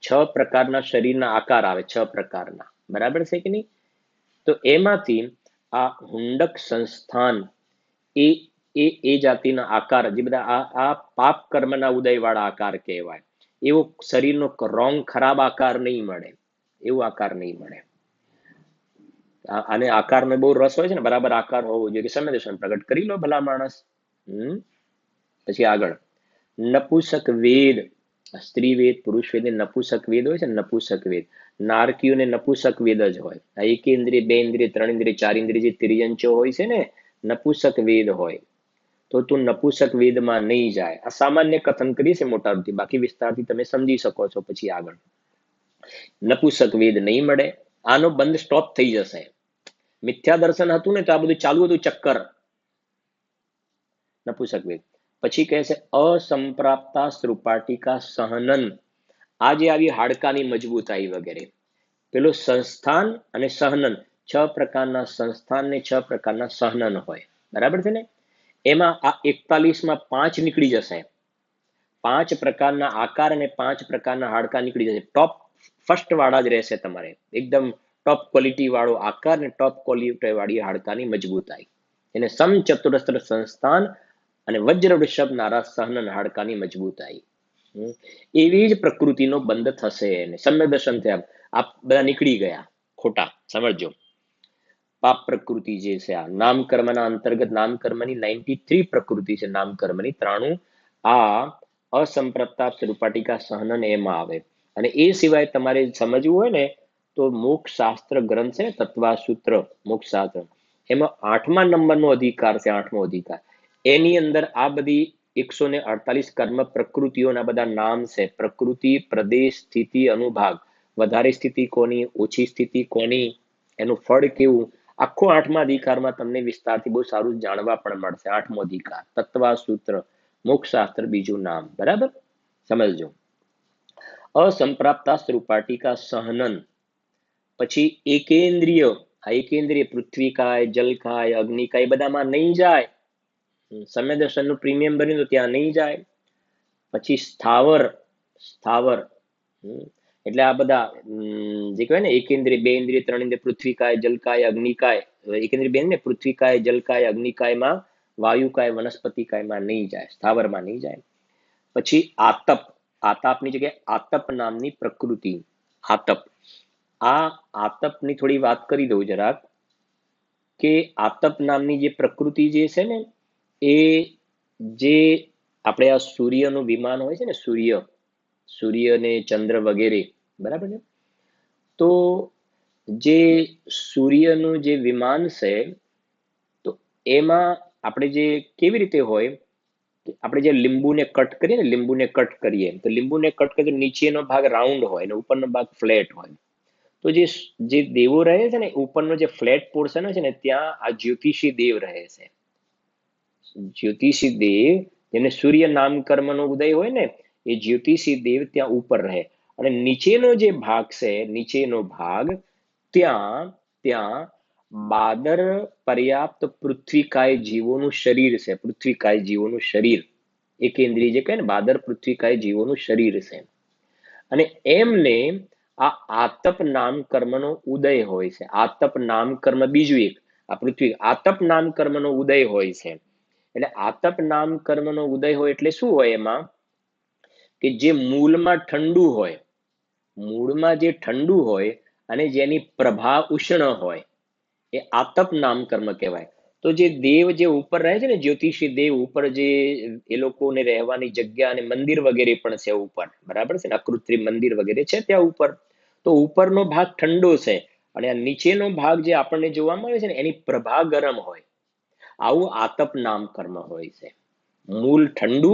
6 પ્રકારના શરીરના આકાર આવે, 6 પ્રકારના, બરાબર છે કે નહીં? તો એમાંથી આ હુંડક સંસ્થાન એ જાતિના આકાર, જે બધા આ પાપ કર્મના ઉદયવાળા આકાર કહેવાય. એવો શરીરનો રોંગ ખરાબ આકાર નહીં મળે, એવો આકાર નહીં મળે. અને આકારનો બહુ રસ હોય છે ને, બરાબર આકાર હોવો જોઈએ કે સમ્યક દર્શન પ્રગટ કરી લો ભલા માણસ. પછી આગળ નપુસક વેદ, સ્ત્રી વેદ પુરુષ વેદ ને નપુસક વેદ હોય છે ને, નપુસક વેદ. નારકીઓને નપુસક વેદ જ હોય. આ એક ઇન્દ્રિય, 2 ઇન્દ્રિય, 3 ઇન્દ્રિય, 4 ઇન્દ્રિય જે તિર્યંચો હોય છે ને, નપુસક વેદ હોય. તો તું નપુસક વેદમાં નહીં જાય. આ સામાન્ય કથન કરી છે મોટાભાગથી, બાકી વિસ્તારથી તમે સમજી શકો છો. પછી આગળ નપુસક વેદ નહીં મળે, આનો બંધ સ્ટોપ થઈ જશે. મિથ્યા દર્શન હતું ને તો આ બધું ચાલુ હતું ચક્કર, નપુસક વેદ. પછી કહે છે અસંપ્રાપ્તા શ્રુપાટિકા સહનન. આ જે આવી હાડકાની મજબૂતાઈ વગેરે. પેલું સંસ્થાન અને સહનન, 6 પ્રકારના સંસ્થાન ને 6 પ્રકારના સહનન હોય, બરાબર છે ને? એમાં આ 41માં 5 નીકળી જશે. 5 પ્રકારના આકાર અને 5 પ્રકારના હાડકા નીકળી જશે. ટોપ ફર્સ્ટ વાળા જ રહેશે તમારે, એકદમ ટોપ ક્વોલિટી વાળો આકાર ને ટોપ ક્વોલિટી વાળી હાડકાની મજબૂતાઈ. એને સમચતુરસ્ત્ર સંસ્થાન અને વજ્ર વૃષભ નારા સહનન હાડકાની મજબૂતાઈ. એવી જ પ્રકૃતિનો બંધ થશે. એને સમ્યક દર્શન થયા, આ બધા નીકળી ગયા ખોટા, સમજજો. પાપ પ્રકૃતિ જે છે, આ નામ કર્મના અંતર્ગત નામ કર્મની 93 પ્રકૃતિ છે, નામ કર્મની 93 આ અસંપ્રપ્તાપ રૂપાટિકા સહનન એમાં આવે. અને એ સિવાય તમારે સમજવું હોય ને તો મોક્ષ શાસ્ત્ર ગ્રંથ છે ને, તત્વાસૂત્ર મોક્ષ શાસ્ત્ર, એમાં 8મા નંબરનો અધિકાર છે, 8મો અધિકાર. એની અંદર આ બધી 148 કર્મ પ્રકૃતિઓના બધા નામ છે. પ્રકૃતિ, પ્રદેશ, સ્થિતિ, અનુભાગ, વધારે સ્થિતિ કોની, ઓછી સ્થિતિ કોની, એનું ફળ કેવું, આખો 8મા અધિકારમાં તમને વિસ્તારથી બહુ સારું જાણવા પણ મળશે. 8મો અધિકાર તત્વાસૂત્ર મોક્ષ શાસ્ત્ર બીજું નામ. બરાબર, સમજજો. અસંપ્રાપ્તા રૂપાટિકા સહનન, પછી એકેન્દ્રિય, આ એકેન્દ્રિય પૃથ્વીકાય, જલકાય, અગ્નિકાય બધામાં નહીં જાય. સમય દર્શનનું પ્રીમિયમ ભર્યું તો ત્યાં નહીં જાય. પછી સ્થાવર, સ્થાવર એટલે આ બધા જે કહેવાય ને એકેન્દ્રિય, બે ઇન્દ્રિય, ત્રણ ઇન્દ્રિય, પૃથ્વીકાય, જલકાય, અગ્નિકાય, એકેન્દ્રિય બે ને પૃથ્વીકાય, જલકાય, અગ્નિકાયમાં, વાયુકાય, વનસ્પતિકાયમાં નહીં જાય, સ્થાવરમાં નહીં જાય. પછી આતપ, આતાપની જગ્યાએ આતપ નામની પ્રકૃતિ, આતપ. આ આતપની થોડી વાત કરી દઉં જરાક, કે આતપ નામની જે પ્રકૃતિ જે છે ને, એ જે આપણે આ સૂર્યનું વિમાન હોય છે ને, સૂર્ય ને ચંદ્ર વગેરે, બરાબર છે. તો જે સૂર્યનું જે વિમાન છે, તો એમાં આપણે જે કેવી રીતે હોય, આપણે જે લીંબુને કટ કરીએ ને, લીંબુને કટ કરીએ તો લીંબુને કટ કરીએ તો નીચેનો ભાગ રાઉન્ડ હોય અને ઉપરનો ભાગ ફ્લેટ હોય. તો જે દેવો રહે છે ને, ઉપરનો જે ફ્લેટ પોર્શન છે ને, ત્યાં આ જ્યોતિષી દેવ રહે છે. જ્યોતિષી દેવ, જેને સૂર્ય નામ કર્મનો ઉદય હોય ને, એ જ્યોતિષી દેવ ત્યાં ઉપર રહે. અને નીચેનો જે ભાગ છે, નીચેનો ભાગ, ત્યાં ત્યાં બાદર પર્યાપ્ત પૃથ્વીકાય જીવોનું શરીર છે. પૃથ્વીકાય જીવોનું શરીર, એકેન્દ્રિય જે કહે ને, બાદર પૃથ્વીકાય જીવોનું શરીર છે. અને એમને આ આતપ નામ કર્મનો ઉદય હોય છે. આતપ નામ કર્મ બીજું એક, આ પૃથ્વી આતપ નામ કર્મનો ઉદય હોય છે. એટલે આતપ નામ કર્મનો ઉદય હોય એટલે શું હોય એમાં, કે જે મૂળમાં ઠંડુ હોય, મૂળમાં જે ઠંડુ હોય અને જેની પ્રભા ઉષ્ણ હોય, એ આતપ નામ કર્મ કહેવાય. તો જે દેવ જે ઉપર રહે છે ને, જ્યોતિષી દેવ ઉપર, જે એ લોકોને રહેવાની જગ્યા અને મંદિર વગેરે પણ છે ઉપર, બરાબર છે ને, અકૃત્રિમ મંદિર વગેરે છે ત્યાં ઉપર. તો ઉપરનો ભાગ ઠંડો છે અને આ નીચેનો ભાગ જે આપણને જોવા મળે છે ને, એની પ્રભા ગરમ હોય. આવું આતપ નામ કર્મ હોય છે. મૂળ ઠંડુ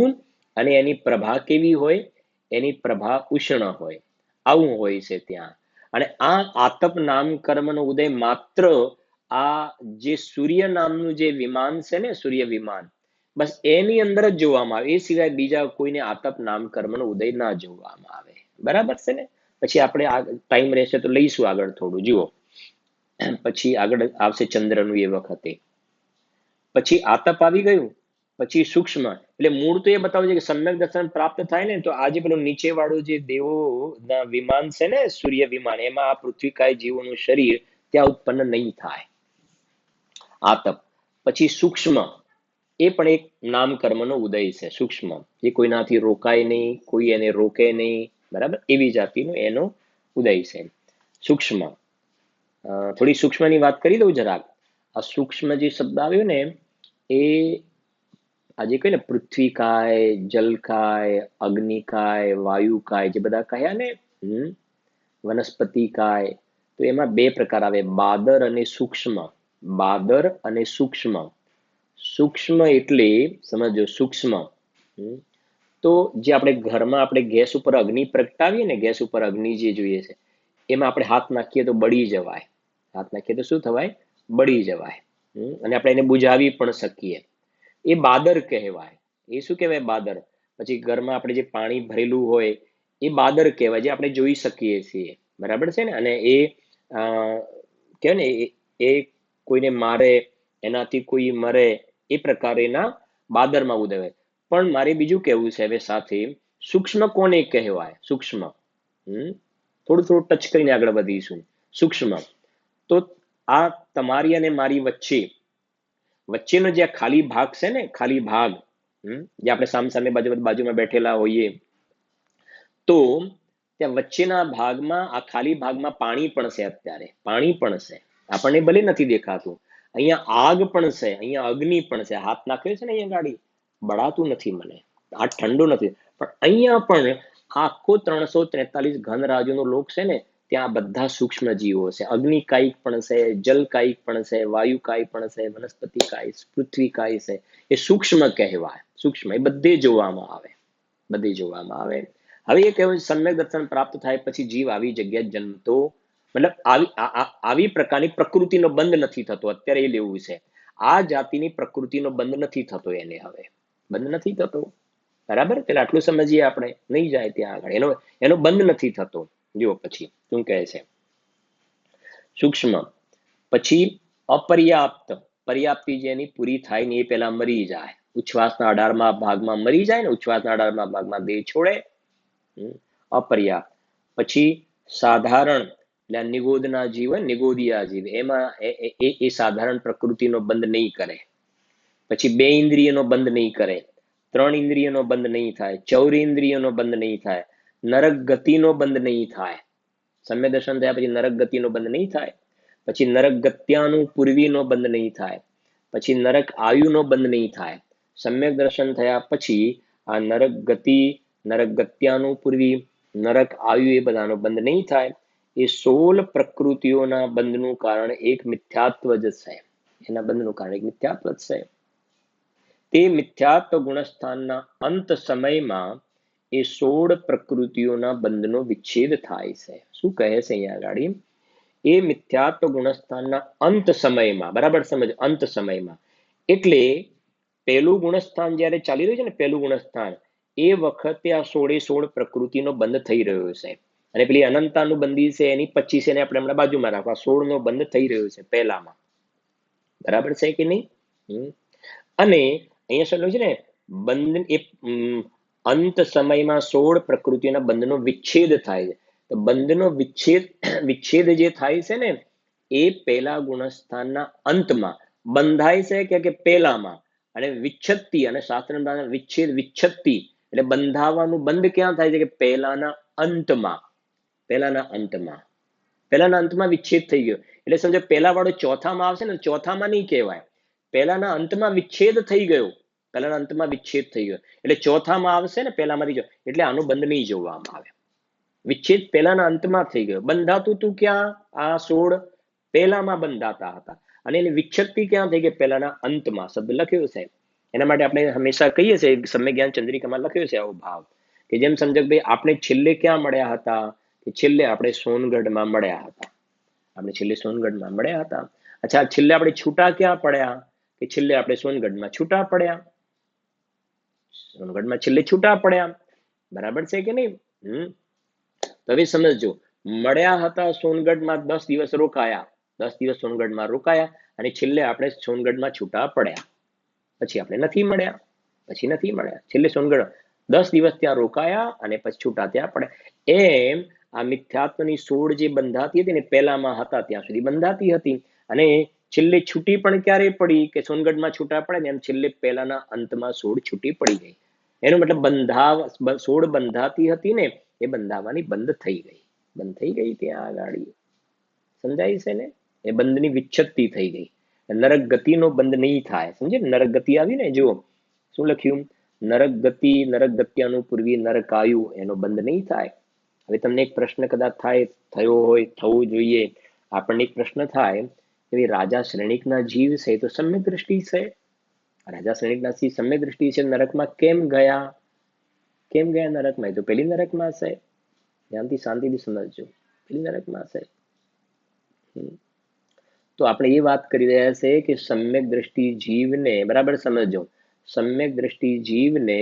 અને એની પ્રભા કેવી હોય, એની પ્રભા ઉષ્ણ હોય, આવું હોય છે ત્યાં. અને આ આતપ નામ કર્મનો ઉદય માત્ર આ જે સૂર્ય નામનું જે વિમાન છે ને, સૂર્ય વિમાન, બસ એની અંદર જ જોવામાં આવે. એ સિવાય બીજા કોઈને આતપ નામ કર્મનો ઉદય ના જોવામાં આવે. બરાબર છે ને. પછી આપણે ટાઈમ રહેશે તો લઈશું આગળ થોડું, જુઓ. પછી આગળ આવશે ચંદ્રનું એ વખતે. પછી આતપ આવી ગયું, પછી સૂક્ષ્મ. એટલે મૂળ તો એ બતાવે છે કે સમ્યક દર્શન પ્રાપ્ત થાય ને, તો આજે પેલું નીચે વાળું જે દેવો ના વિમાન છે ને, સૂર્ય વિમાન, એમાં આ પૃથ્વીકાય જીવોનું શરીર ત્યાં ઉત્પન્ન નહીં થાય, આતપ. પછી સૂક્ષ્મ, એ પણ એક નામ કર્મનો ઉદય છે. સૂક્ષ્મ, એ કોઈનાથી રોકાય નહીં, કોઈ એને રોકે નહીં, બરાબર, એવી જાતિનો એનો ઉદય છે સૂક્ષ્મ. થોડી સૂક્ષ્મની વાત કરી દઉં જરાક. આ સૂક્ષ્મ જે શબ્દ આવ્યો ને, એ આજે કહે ને પૃથ્વીકાય, જલકાય, અગ્નિકાય, વાયુકાય, જે બધા કહ્યા ને, વનસ્પતિકાય, તો એમાં બે પ્રકાર આવે, બાદર અને સૂક્ષ્મ. બાદર અને સૂક્ષ્મ. સૂક્ષ્મ એટલે સમજો, સૂક્ષ્મ તો જે આપણે ઘરમાં આપણે ગેસ ઉપર અગ્નિ પ્રગટાવીએ ને, ગેસ ઉપર અગ્નિ જે જોઈએ છે, એમાં આપણે હાથ નાખીએ તો બળી જવાય. હાથ નાખીએ તો શું થવાય, બળી જવાય. અને આપણે એને બુઝાવી પણ શકીએ, એ બાદર કહેવાય. એ શું કહેવાય, બાદર. પછી ઘરમાં આપણે જે પાણી ભરેલું હોય, એ બાદર કહેવાય, જે આપણે જોઈ શકીએ છીએ, બરાબર છે ને. અને એ કહેવાય ને, એ કોઈને મારે, એનાથી કોઈ મરે, એ પ્રકારેના બાદરમાં ઉદય. પણ મારે બીજું કહેવું છે હવે સાથે, સૂક્ષ્મ કોને કહેવાય, સૂક્ષ્મ. થોડું થોડું ટચ કરીને આગળ વધીશું. સૂક્ષ્મ તો આ તમારી અને મારી વચ્ચે, વચ્ચેનો જે ખાલી ભાગ છે ને, ખાલી ભાગ, જે આપણે સામે બાજુમાં બેઠેલા હોઈએ, તો ત્યાં વચ્ચેના ભાગમાં, આ ખાલી ભાગમાં પાણી પણ છે. અત્યારે પાણી પણ છે. આપણને ભલે નથી દેખાતું. અહીંયા આગ પણ છે, અહીંયા અગ્નિ પણ છે, હાથ નાખ્યો છે ને અહીંયા ગાડી, બળાતું નથી મને, હાથ ઠંડો નથી, પણ અહીંયા પણ આખો 343 ઘન રાજ્યનો લોક છે ને, ત્યાં બધા સૂક્ષ્મ જીવો છે. અગ્નિ કાયિક પણ છે, જલ કાયિક પણ છે, વાયુ કાય પણ છે, વનસ્પતિ કાય, પૃથ્વી કાય છે. એ સૂક્ષ્મ કહેવાય. સૂક્ષ્મ એ બધે જોવામાં આવે, બધે જોવામાં આવે. હવે એ કહેવાય સમ્યક દર્શન પ્રાપ્ત થાય પછી જીવ આવી જગ્યાએ જન્મતો, મતલબ આવી પ્રકારની પ્રકૃતિનો બંધ નથી થતો. અત્યારે એ લેવું છે, આ જાતિની પ્રકૃતિનો બંધ નથી થતો એને, હવે બંધ નથી થતો. બરાબર, પેલા આટલું સમજીએ આપણે, નહીં જાય ત્યાં આગળ, એનો એનો બંધ નથી થતો. જુઓ પછી શું કહે છે, સૂક્ષ્મ, પછી અપર્યાપ્ત, પર્યાપ્તિ જેની પૂરી થાય ને એ પેલા મરી જાય. ઉચ્છ્વાસના 18મા ભાગમાં મરી જાય ને, ઉચ્છ્વાસના 18મા ભાગમાં દેહ છોડે. અપર્યાપ્ત. પછી સાધારણ, એટલે નિગોદના જીવ, નિગોદિયા જીવ, એમાં એ સાધારણ પ્રકૃતિનો બંધ નહીં કરે. પછી 2 ઇન્દ્રિયનો બંધ નહીં કરે, 3 ઇન્દ્રિયનો બંધ નહીં થાય, 14 ઇન્દ્રિયનો બંધ નહીં થાય, નરક ગતિનો બંધ નહીં થાય. સમ્યક દર્શન થયા પછી નરક ગતિનો બંધ નહીં થાય. પછી નરક ગત્યાનું પૂર્વીનો બંધ નહીં થાય. પછી નરક આયુનો બંધ નહીં થાય. સમ્યક દર્શન થયા પછી આ નરક ગતિ, નરક ગત્યાનું પૂર્વી, નરક આયુ, એ બધાનો બંધ નહીં થાય. એ 16 પ્રકૃતિઓના બંધનું કારણ એક મિથ્યાત્વ જ છે. એના બંધનું કારણ એક મિથ્યાત્વ જ છે. તે મિથ્યાત્વ ગુણસ્થાનના અંત સમયમાં એ 16 પ્રકૃતિઓના બંધનો વિચ્છેદ થાય છે. શું કહે છે અહીંયા આગળ, એ મિથ્યાત્વ ગુણસ્થાનના અંત સમયમાં, બરાબર સમજ, અંત સમયમાં એટલે પહેલું ગુણસ્થાન જ્યારે ચાલી રહ્યું છે ને, પહેલું ગુણસ્થાન, એ વખતે આ 16 પ્રકૃતિનો બંધ થઈ રહ્યો છે. અને પેલી અનંતાનું બંધી છે એની 25 એને આપણે હમણાં બાજુમાં રાખવા, 16 નો બંધ થઈ રહ્યો છે પહેલામાં. બરાબર છે કે નહીં? અને અહીંયા શું છે ને, બંધ એ અંત સમયમાં 16 પ્રકૃતિના બંધનો વિચ્છેદ થાય છે. તો બંધનો વિચ્છેદ જે થાય છે ને, એ પહેલા ગુણસ્થાનના અંતમાં બંધાય છે કે પહેલામાં. અને વિચ્છત્તિ, અને શાસ્ત્ર વિચ્છેદ, વિચ્છત્તિ એટલે બંધાવાનું બંધ ક્યાં થાય છે કે પહેલાના અંતમાં. પહેલાના અંતમાં, પહેલાના અંતમાં વિચ્છેદ થઈ ગયો. એટલે સમજો પહેલા વાળો ચોથામાં આવશે ને, ચોથામાં નહીં કહેવાય, પહેલાના અંતમાં વિચ્છેદ થઈ ગયો. પહેલાના અંતમાં વિચ્છેદ થઈ ગયો એટલે ચોથામાં આવશે ને, પહેલામાંથી, એટલે આનો બંધ નહીં જોવામાં આવે. વિચ્છેદ પહેલાના અંતમાં થઈ ગયો. બંધાતું તું ક્યાં? આ 16 પહેલામાં બંધાતા હતા, અને એની વિચ્છત્તિ ક્યાં થઈ ગઈ? પહેલાના અંતમાં. શબ્દ લખ્યો છે, એના માટે આપણે હંમેશા કહીએ છીએ, સમ્યક જ્ઞાન ચંદ્રિકામાં લખ્યો છે આવો ભાવ, કે જેમ સમજો ભાઈ આપણે છેલ્લે ક્યાં મળ્યા હતા, કે છેલ્લે આપણે સોનગઢમાં મળ્યા હતા. આપણે છેલ્લે સોનગઢમાં મળ્યા હતા. અચ્છા, છેલ્લે આપણે છૂટા ક્યાં પડ્યા? કે છેલ્લે આપણે સોનગઢમાં છૂટા પડ્યા. સોનગઢમાં છેલ્લે છૂટા પડ્યા. બરાબર છે કે નહીં? તો હવે સમજો, મળ્યા હતા સોનગઢમાં, 10 દિવસ રોકાયા, 10 દિવસ સોનગઢમાં રોકાયા, અને છેલ્લે આપણે સોનગઢમાં છૂટા પડ્યા. પછી આપણે નથી મળ્યા, પછી નથી મળ્યા. છેલ્લે સોનગઢ 10 દિવસ ત્યાં રોકાયા અને પછી છૂટા ત્યાં પડ્યા. એમ આ મિથ્યાત્વની 16 જે બંધાતી હતી ને, પહેલામાં હતા ત્યાં સુધી બંધાતી હતી, અને છેલ્લે છૂટી પણ ક્યારે પડી? કે સોનગઢમાં છૂટા પડે ને, એમ છેલ્લે પહેલાના અંતમાં 16 છૂટી પડી ગઈ. એનો મતલબ 16 બંધાતી હતી ને, એ બંધાવાની બંધ થઈ ગઈ, બંધ થઈ ગઈ ત્યાં આગળ. સમજાય છે ને? એ બંધની વિચ્છત્તિ થઈ ગઈ. નરક ગતિનો બંધ નહીં થાય. સમજે? નરક ગતિ આવી ને, જુઓ શું લખ્યું, નરક ગતિ, નરક ગત્યાનું પૂર્વી, નરકાયુ, એનો બંધ નહીં થાય. હવે તમને એક પ્રશ્ન કદાચ થાય, થયો હોય, થવું જોઈએ, આપણને એક પ્રશ્ન થાય કે રાજા શ્રેણિકના જીવ છે તો સમ્યક દ્રષ્ટિ છે, રાજા શ્રેણિકના સમ્યક દ્રષ્ટિ છે, નરકમાં કેમ ગયા? કેમ ગયા નરકમાં? એ તો પેલી નરકમાં છે. ધ્યાનથી શાંતિથી સમજજો, પેલી નરકમાં છે. તો આપણે એ વાત કરી રહ્યા છે કે સમ્યક દ્રષ્ટિ જીવને, બરાબર સમજો, સમ્યક દ્રષ્ટિ જીવને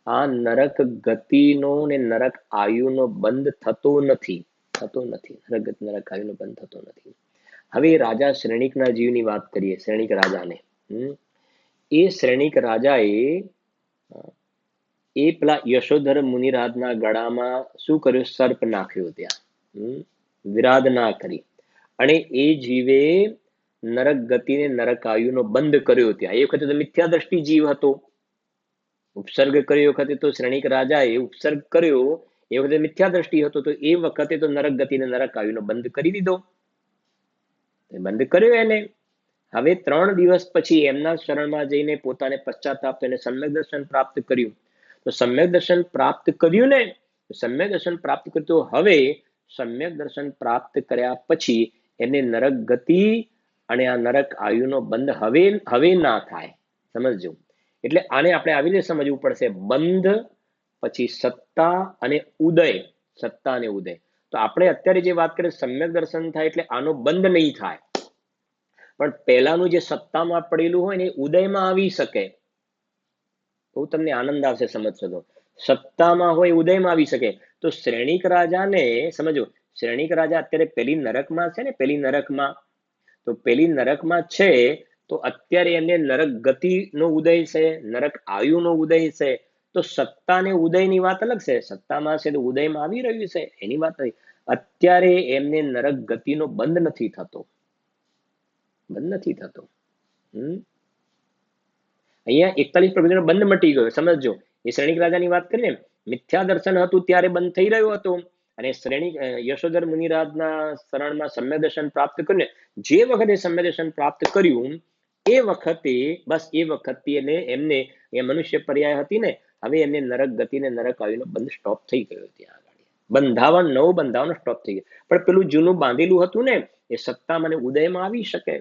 આ નરક ગતિનો ને નરક આયુનો બંધ થતો નથી, થતો નથી. નરક ગતિ, નરક આયુનો બંધ થતો નથી. હવે રાજા શ્રેણિકના જીવની વાત કરીએ, શ્રેણિક રાજાને. એ શ્રેણિક રાજાએ એ પેલા યશોધર મુનિરાજના ગળામાં શું કર્યું? સર્પ નાખ્યો ત્યાં, વિરાધના કરી, અને એ જીવે નરક ગતિને નરક આયુનો બંધ કર્યો ત્યાં. એ વખતે તો મિથ્યા દ્રષ્ટિ જીવ હતો. ઉપસર્ગ કર્યો વખતે તો શ્રેણિક રાજાએ ઉપસર્ગ કર્યો, એ વખતે મિથ્યા દ્રષ્ટિ હતો, તો એ વખતે તો નરક ગતિને નરક આયુનો બંધ કરી દીધો. બંધ કર્યો એને. હવે 3 દિવસ પછી એમના શરણમાં જઈને પોતાને પશ્ચાતાપ થઈને સમ્યક દર્શન પ્રાપ્ત કર્યું. તો સમ્યક દર્શન પ્રાપ્ત કર્યું ને, સમ્યક દર્શન પ્રાપ્ત કર્યું તો હવે સમ્યક દર્શન પ્રાપ્ત કર્યા પછી એને નરક ગતિ અને આ નરક આયુનો બંધ હવે હવે ના થાય. સમજજો. એટલે આને આપણે આવી રીતે સમજવું પડશે, બંધ પછી સત્તા અને ઉદય. સત્તા અને ઉદય. તો આપણે અત્યારે જે વાત કરીએ સમ્યક દર્શન થાય એટલે આનો બંધ નહીં થાય, પણ પહેલાનું જે સત્તામાં પડેલું હોય ને ઉદયમાં આવી શકે. બહુ તમને આનંદ આવશે સમજશો તો. સત્તામાં હોય ઉદયમાં આવી શકે. તો શ્રેણિક રાજાને સમજો, શ્રેણિક રાજા અત્યારે પેલી નરકમાં છે ને, પેલી નરકમાં, તો પેલી નરકમાં છે તો અત્યારે એને નરક ગતિનો ઉદય છે, નરક આયુનો ઉદય છે. તો સત્તા ને ઉદયની વાત અલગ છે. સત્તામાં છે તો ઉદયમાં આવી રહ્યું છે એની વાત નથી. અત્યારે એમને નરક ગતિનો બંધ નથી થતો, બંધ નથી થતો. અહીંયા 41 પ્રકૃતિનો બંધ મટી ગયો. સમજો, એ શ્રેણિક રાજાની વાત કરીને મિથ્યા દર્શન હતું ત્યારે બંધ થઈ રહ્યું હતું, અને શ્રેણિક યશોધર મુનિરાજના શરણમાં સમ્યક દર્શન પ્રાપ્ત કરીને જે વખતે સમ્યક દર્શન પ્રાપ્ત કર્યું એ વખતે, બસ એ વખતે એને એમને એ મનુષ્ય પર્યાય હતી ને, હવે એમને નરક ગતિ ને નરક આયુનો બંધ સ્ટોપ થઈ ગયો. ત્યાં આગળ બંધાવન, નવું બંધાવન સ્ટોપ થઈ ગયું. પણ પેલું જૂનું બાંધેલું હતું ને એ સત્તામાં અને ઉદયમાં આવી શકે,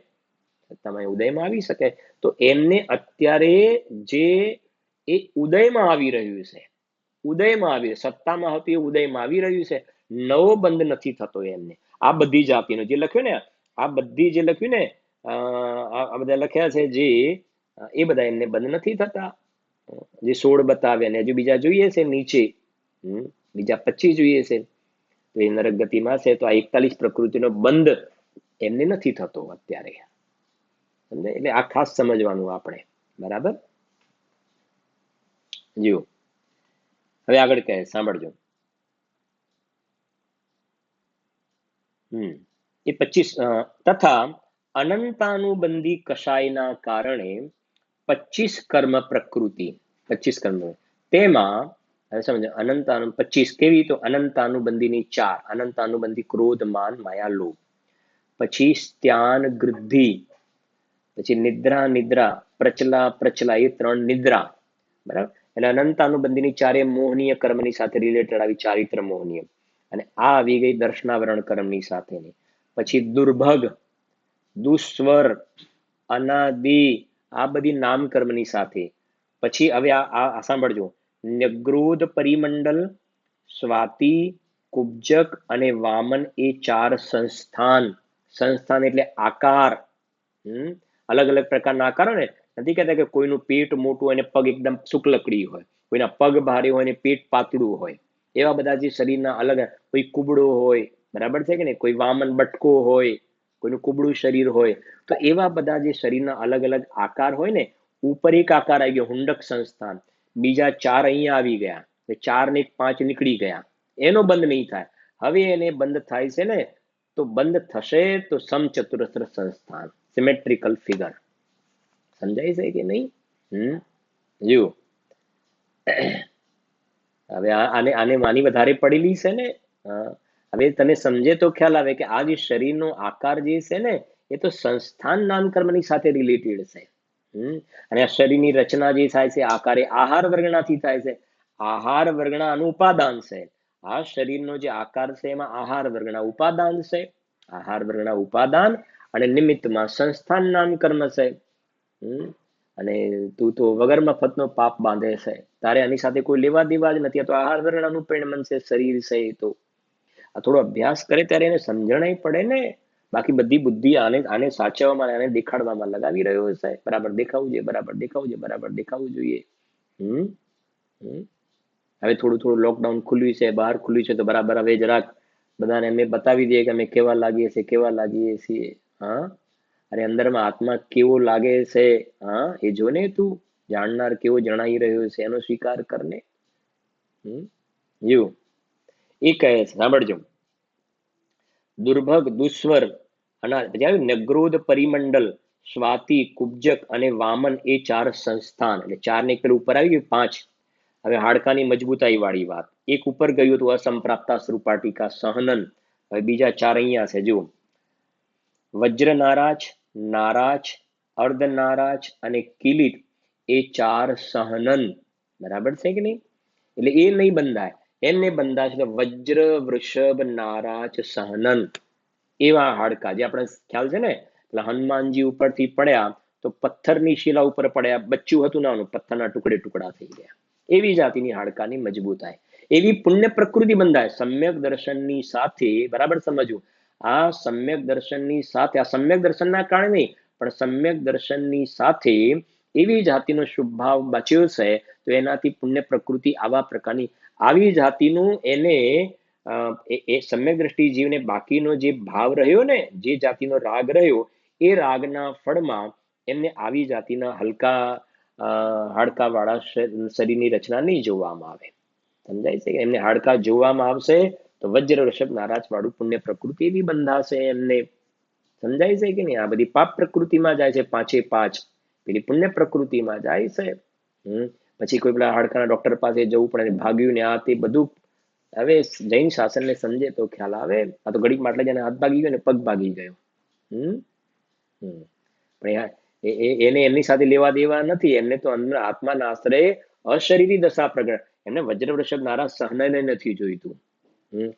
સત્તામાં ઉદયમાં આવી શકે. તો એમને અત્યારે જે એ ઉદયમાં આવી રહ્યું છે, ઉદયમાં આવી, સત્તામાં હતું એ ઉદયમાં આવી રહ્યું છે, નવો બંધ નથી થતો એમને. આ બધી જાતિનો જે લખ્યું ને, આ બધી જે લખ્યું ને, આ બધા લખ્યા છે જે, એ બધા એમને બંધ નથી થતા. જે 16 બતાવ્યા ને હજુ બીજા જોઈએ છે નીચે, બીજા 25 જોઈએ છે. તો એ નરક ગતિમાં છે તો આ 41 પ્રકૃતિનો બંધ એમને નથી થતો અત્યારે. સમજે? એટલે આ ખાસ સમજવાનું આપણે. બરાબર? જુઓ હવે આગળ કહે, સાંભળજો. એ 25 તથા અનંતાનુબંધી કષાયના કારણે 25 કર્મ પ્રકૃતિ, 25 કર્મ તેમાં, હવે સમજો, અનંતાનુ 25 કેવી? તો અનંતાનુબંધીની 4, અનંતાનુબંધી ક્રોધ માન માયા લોભ, પછી સ્ત્યાન ગૃદ્ધિ, પછી નિદ્રા નિદ્રા, પ્રચલા પ્રચલા, એ 3 નિદ્રા. બરાબર? એટલે અનંતાનુબંધીની 4 મોહનીય કર્મની સાથે રિલેટેડ આવી, ચારિત્ર મોહનીય. અને આ આવી ગઈ દર્શનાવરણ કર્મની સાથેની. પછી દુર્ભગ, દુસ્વર, અનાદિ, આ બધી નામ કર્મની સાથે. પછી હવે આ સાંભળજો, ન્યગ્રોધ પરિમંડલ, સ્વાતિ, કુબ્જક અને વામન, એ 4 સંસ્થાન. સંસ્થાન એટલે આકાર. અલગ અલગ પ્રકારના આકારો ને, નથી કહેતા કે કોઈનું પેટ મોટું અને પગ એકદમ શુક્લકડી હોય, કોઈના પગ ભારે હોય અને પેટ પાતળું હોય. એવા બધા જે શરીરના અલગ, કોઈ કુબડો હોય, બરાબર છે કે નહીં, કોઈ વામન બટકો હોય, કોઈનું કુબડું શરીર હોય. તો એવા બધા જે શરીરના અલગ અલગ આકાર હોય ને, ઉપર એક આકાર આવી ગયો હુંડક સંસ્થાન, બીજા 4 અહીંયા આવી ગયા, 4 ને 5 નીકળી ગયા. એનો બંધ નહીં થાય. હવે એને બંધ થાય છે ને, તો બંધ થશે તો સમચતુરસ્ર સંસ્થાન, સિમેટ્રિકલ ફિગર. સમજાય છે કે નહીં? જુઓ હવે આને આને માની વધારે પડેલી છે ને. હવે તને સમજે તો ખ્યાલ આવે કે આ જે શરીરનો આકાર જે છે ને, એ તો સંસ્થાન નામકર્મની સાથે રિલેટેડ છે. અને આ શરીરની રચના જે થાય છે આકારે આહાર વર્ગણાથી થાય છે. આહાર વર્ગણાનું ઉપાદાન છે. આ શરીરનો જે આકાર છે એમાં આહાર વર્ગના ઉપાદાન છે. આહાર વર્ગના ઉપાદાન અને નિમિત્તમાં સંસ્થાન નામકર્મ છે. અને તું તો વગર મફતનો પાપ બાંધે છે, તારે આની સાથે કોઈ લેવા દેવા જ નથી. તો આહાર વર્ણનું પરિણમન છે, શરીર છે. તો આ થોડો અભ્યાસ કરે ત્યારે એને સમજણ પડે ને. બાકી બધી બુદ્ધિ આને સાચવવામાં, આને દેખાડવામાં લગાવી રહ્યો છે. બરાબર દેખાવું જોઈએ, બરાબર દેખાવું જોઈએ, બરાબર દેખાવું જોઈએ. હવે થોડું થોડું લોકડાઉન ખુલ્યું છે, બહાર ખુલ્યું છે, તો બરાબર હવે જરાક બધાને અમે બતાવી દઈએ કે અમે કેવા લાગીએ છીએ, કેવા લાગીએ છીએ. હા, અરે અંદરમાં આત્મા કેવો લાગે છે, હા, એ જો ને. તું જાણનાર કેવો જણાઈ રહ્યો છે એનો સ્વીકાર કરને. યુ એ કહે છે, સાંભળજો, દુર્ભગ, દુસ્વર, નગ્રોધ પરિમંડલ, સ્વાતિ, કુબ્જક અને વામન, એ 4 સંસ્થાન. એટલે 4 ને પેલું ઉપર આવી ગયું 5. હવે હાડકાની મજબૂતાઈ વાળી વાત. એક ઉપર ગયું હતું અસંપ્રાપ્તા શ્રુપાટિકા સહનન. હવે બીજા 4 અહીંયા છે. જુઓ, વજ્ર નારાજ, નારાજ, અર્ધ નારાજ અને કિલિત એ ચાર સહનન, બરાબર છે કે નહીં? એટલે એ નહીં બંધાય, એમને બંધાય છે વજ્ર, વૃષભ, નારાજ, સહનન, એવા હાડકા જે આપણે ખ્યાલ છે ને, એટલે હનુમાનજી ઉપરથી પડ્યા તો પથ્થરની શિલા ઉપર પડ્યા, બચ્ચું હતું નાનું, પથ્થરના ટુકડે ટુકડા થઈ ગયા, એવી જાતિની હાડકાની મજબૂતાઈ, એવી પુણ્ય પ્રકૃતિ બંધાય સમ્યક દર્શનની સાથે. બરાબર સમજવું, આ સમ્યક દર્શનની સાથે, આ સમ્યક દર્શનના કારણે નહીં, પણ સમ્યક દર્શનની સાથે એવી જાતિનો શુભ ભાવ બચ્યો છે, તો એનાથી પુણ્ય પ્રકૃતિ આવા પ્રકારની, આવી જાતિનું એને એ સમ્યક દ્રષ્ટિ જીવને બાકીનો જે ભાવ રહ્યો ને, જે જાતિનો રાગ રહ્યો, એ રાગના ફળમાં એમને આવી જાતિના હલકા હાડકા વાળા શરીરની રચના નહીં જોવામાં આવે. સમજાય છે? એમને હાડકા જોવામાં આવશે તો વજ્ર, વૃષભ, નારાજ વાળું પુણ્ય પ્રકૃતિ એવી બંધાશે એમને. સમજાય છે કે નહીં? આ બધી પાપ પ્રકૃતિમાં જાય છે, પાંચે પાંચ પેલી પુણ્ય પ્રકૃતિમાં જાય છે. પછી કોઈ પેલા હાડકાના ડોક્ટર પાસે જવું પડે, ભાગ્યું ને આ તે બધું. હવે જૈન શાસનને સમજે તો ખ્યાલ આવે. આ તો ઘડીક માટલે જેને હાથ ભાગી ગયો ને પગ ભાગી ગયો. પણ એને એમની સાથે લેવા દેવા નથી, એમને તો અંદર આત્માના આશ્રય અશરીરી દશા પ્રગટ, એમને વજ્ર, વૃષભ, નારાજ, સહનને નથી જોઈતું.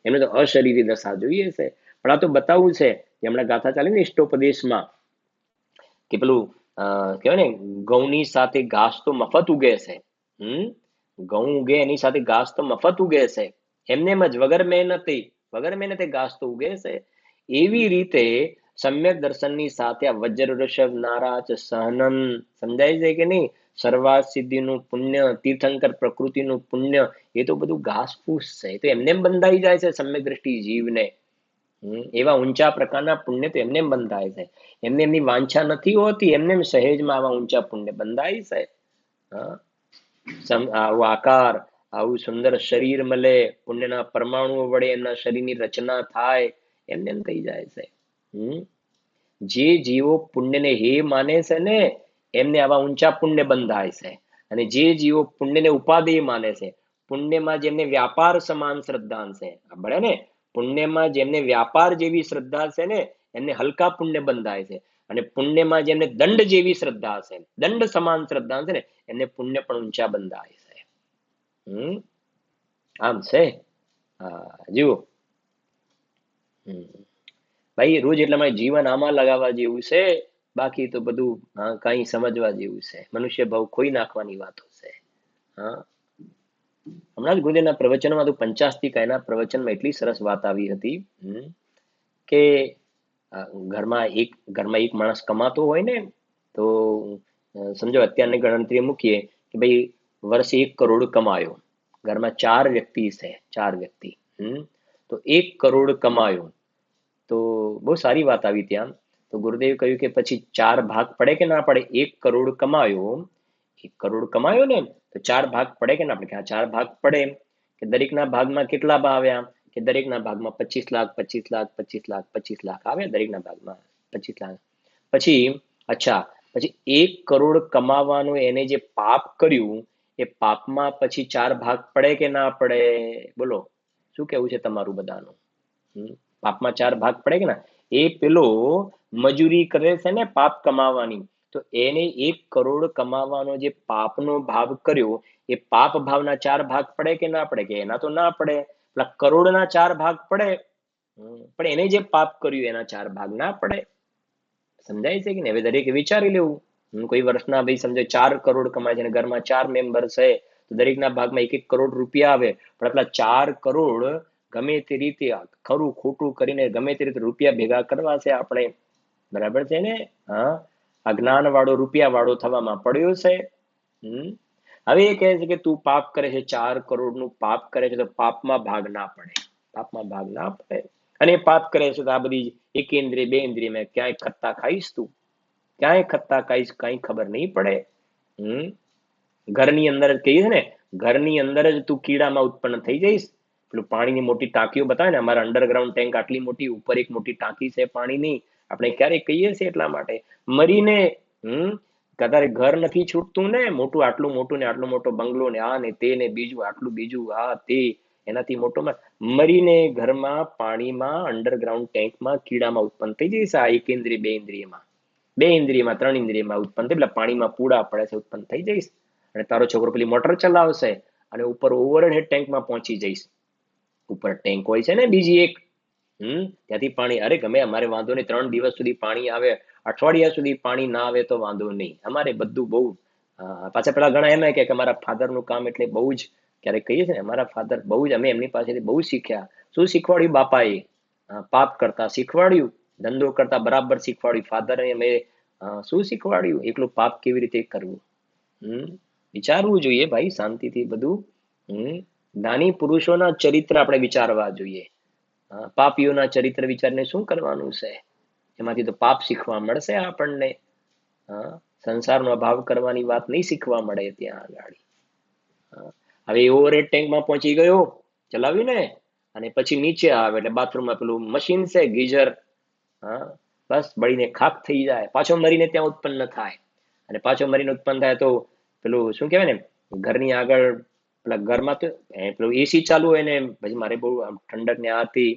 એમને તો અશરીરી દશા જોઈએ છે. પણ આ તો બતાવવું છે કે હમણાં ગાથા ચાલે ને ઇષ્ટોપદેશમાં, કે પેલું કહેવાય ને, ઘઉંની સાથે ઘાસ તો મફત ઉગે છે. ઘઉં ઉગે એની સાથે ઘાસ તો મફત ઉગે છે, એમને જ વગર મહેનતે ઘાસ તો ઉગે છે. એવી રીતે સમ્યક દર્શનની સાથે આ વજ્ર, વૃષભ, નારાજ, સહનન, સમજાય છે કે નહીં? સર્વાર્થ સિદ્ધિનું પુણ્ય, તીર્થંકર પ્રકૃતિનું પુણ્ય, એ તો બધું ઘાસ ફૂસ છે, એ તો એમને બંધાઈ જાય છે સમ્યક દ્રષ્ટિ જીવને. એવા ઊંચા પ્રકારના પુણ્ય તો એમને બંધાય છે. એમને એમની વાંછા નથી હોતી, એમને સહેજમાં આવા ઊંચા પુણ્ય બંધાય છે. આવો આકાર, આવું સુંદર શરીર મળે, પુણ્યના પરમાણુઓ વડે એમના શરીરની રચના થાય, એમને એમ થઈ જાય છે. જે જીવો પુણ્યને હે માને છે ને, એમને આવા ઊંચા પુણ્ય બંધાય છે. અને જે જીવો પુણ્યને ઉપાદેય માને છે, પુણ્યમાં જેમને વ્યાપાર સમાન શ્રદ્ધા છે, બરાબર ને, પુણ્યમાં જેમને વ્યાપાર જેવી શ્રદ્ધા છે ને, એમને હલકા પુણ્ય બંધાય છે. અને પુણ્યમાં જેમને દંડ જેવી શ્રદ્ધા છે, દંડ સમાન શ્રદ્ધા છે ને, એમને પુણ્ય પણ ઊંચા બંધાય છે. આમ છે. જુઓ ભાઈ, રોજ એટલા જીવન આમાં લગાવવા જેવું છે, બાકી તો બધું કઈ સમજવા જેવું છે. મનુષ્ય ભાવ ખોઈ નાખવાની વાતો છે. હમણાં જ ગુરુદેવના પ્રવચનમાં તો પંચાસ્તિકાયના પ્રવચનમાં એટલી સરસ વાત આવી હતી કે ઘરમાં એક માણસ કમાતો હોય ને, તો સમજો અત્યારની ગણતરી મૂકીએ કે ભાઈ વર્ષે 1 કરોડ કમાયો, ઘરમાં 4 વ્યક્તિ છે, 4 વ્યક્તિ, તો 1 કરોડ કમાયો, તો બહુ સારી વાત આવી ત્યાં. તો ગુરુદેવે કહ્યું કે પછી 4 ભાગ પડે કે ના પડે? 1 કરોડ કમાયો, 1 કરોડ કમાયો ને, તો 4 ભાગ પડે કે ના પડે? કે 4 ભાગ પડે. કે દરેકના ભાગમાં કેટલા આવ્યા? કે દરેકના ભાગમાં 25 લાખ, 25 લાખ, 25 લાખ, 25 લાખ આવે, દરેકના ભાગમાં 25 લાખ. પછી અચ્છા, પછી 1 કરોડ કમાવાનું એને જે પાપ કર્યું, એ પાપમાં પછી 4 ભાગ પડે કે ના પડે? બોલો, શું કેવું છે તમારું બધાનું? પાપમાં 4 ભાગ પડે કે ના? એ પેલો મજૂરી કરે છે ને પાપ કમાવાની, તો એને 1 કરોડ કમાવાનો જે પાપનો ભાવ કર્યો, એ પાપ ભાવના 4 ભાગ પડે કે ના પડે? કે એના તો ના પડે, પેલા કરોડના 4 ભાગ પડે, પણ એને જે પાપ કર્યું એના 4 ભાગ ના પડે. સમજાય છે કે નહીં? હવે દરેકે વિચારી લેવું. કોઈ વર્ષના ભાઈ સમજો 4 કરોડ કમાય છે અને ઘરમાં 4 મેમ્બર છે, તો દરેકના ભાગમાં 1 કરોડ રૂપિયા આવે, પણ પેલા 4 કરોડ ગમે તે રીતે ખરું ખોટું કરીને ગમે તે રીતે રૂપિયા ભેગા કરવા છે આપણે, બરાબર છે ને? અજ્ઞાન વાળો રૂપિયા વાળો થવામાં પડ્યો છે. હવે એ કહે છે કે તું પાપ કરે છે, 4 કરોડ નું પાપ કરે છે, તો પાપમાં ભાગ ના પડે, પાપમાં ભાગ ના પડે. અને પાપ કરે છે તો આ બધી 1 ઇન્દ્રિય 2 ઇન્દ્રિય મેં ક્યાંય ખત્તા ખાઈશ? તું ક્યાંય ખત્તા ખાઈશ? કઈ ખબર નહીં પડે. ઘરની અંદર જ કહીએ છે ને, ઘરની અંદર જ તું કીડામાં ઉત્પન્ન થઈ જઈશ. પેલું પાણીની મોટી ટાંકીઓ બતાવે ને, અમારા અંડરગ્રાઉન્ડ ટેન્ક આટલી મોટી, ઉપર એક મોટી ટાંકી છે પાણીની, આપણે ક્યારેક કહીએ છીએ એટલા માટે મરીને. કદાચ ઘર નથી છૂટતું ને, મોટું આટલું મોટું ને આટલો મોટો બંગલો ને આ ને તે ને બીજું આટલું બીજું આ તે, એનાથી મોટો મરીને ઘરમાં પાણીમાં અંડરગ્રાઉન્ડ ટેન્કમાં કીડામાં ઉત્પન્ન થઈ જશે. આ એક ઇન્દ્રિય બે ઇન્દ્રિયમાં 3 ઇન્દ્રિયમાં ઉત્પન્ન થઈ, એટલે પાણીમાં પૂડા પડે છે ઉત્પન્ન થઈ જઈશ. અને તારો છોકરો પેલી મોટર ચલાવશે અને ઉપર ઓવરહેડ ટેન્કમાં પહોંચી જઈશ. ઉપર ટેન્ક હોય છે ને બીજી એક, ત્યાંથી પાણી, અરે ગમે અમારે વાંધો નહીં, 3 દિવસ સુધી પાણી આવે, અઠવાડિયા સુધી પાણી ના આવે તો વાંધો નહીં, અમારે બધું બહુ. પાછા પેલા ઘણા એમ કે અમારા ફાધરનું કામ એટલે બહુ જ, ક્યારેક કહીએ છે ને અમારા ફાધર બહુ જ, અમે એમની પાસેથી બહુ શીખ્યા. શું શીખવાડ્યું બાપાએ? પાપ કરતા શીખવાડ્યું, ધંધો કરતા બરાબર શીખવાડ્યું. ફાધરે અમે શું શીખવાડ્યું? એકલું પાપ કેવી રીતે કરવું. વિચારવું જોઈએ ભાઈ શાંતિથી બધું. જ્ઞાની પુરુષોના ચરિત્ર આપણે વિચારવા જોઈએ. પાપીઓના ચરિત્ર વિચારને શું કરવાનું છે? એમાંથી તો પાપ શીખવા મળશે આપણને. સંસારનો અભાવ કરવાની વાત નહીં શીખવા મળે ત્યાં આગળ. હવે ઓવરહેડ ટેન્કમાં પહોંચી ગયો, ચલાવ્યું ને, અને પછી નીચે આવે એટલે બાથરૂમમાં પેલું મશીન છે ગીઝર, બસ બળીને ખાક થઈ જાય, પાછો મરીને ત્યાં ઉત્પન્ન થાય. અને પાછો મરીને ઉત્પન્ન થાય તો પેલું શું કહેવાય ને, ઘરની આગળ પેલા ઘરમાં તો પેલું એસી ચાલુ હોય ને, પછી મારે બહુ ઠંડક ને આ હતી,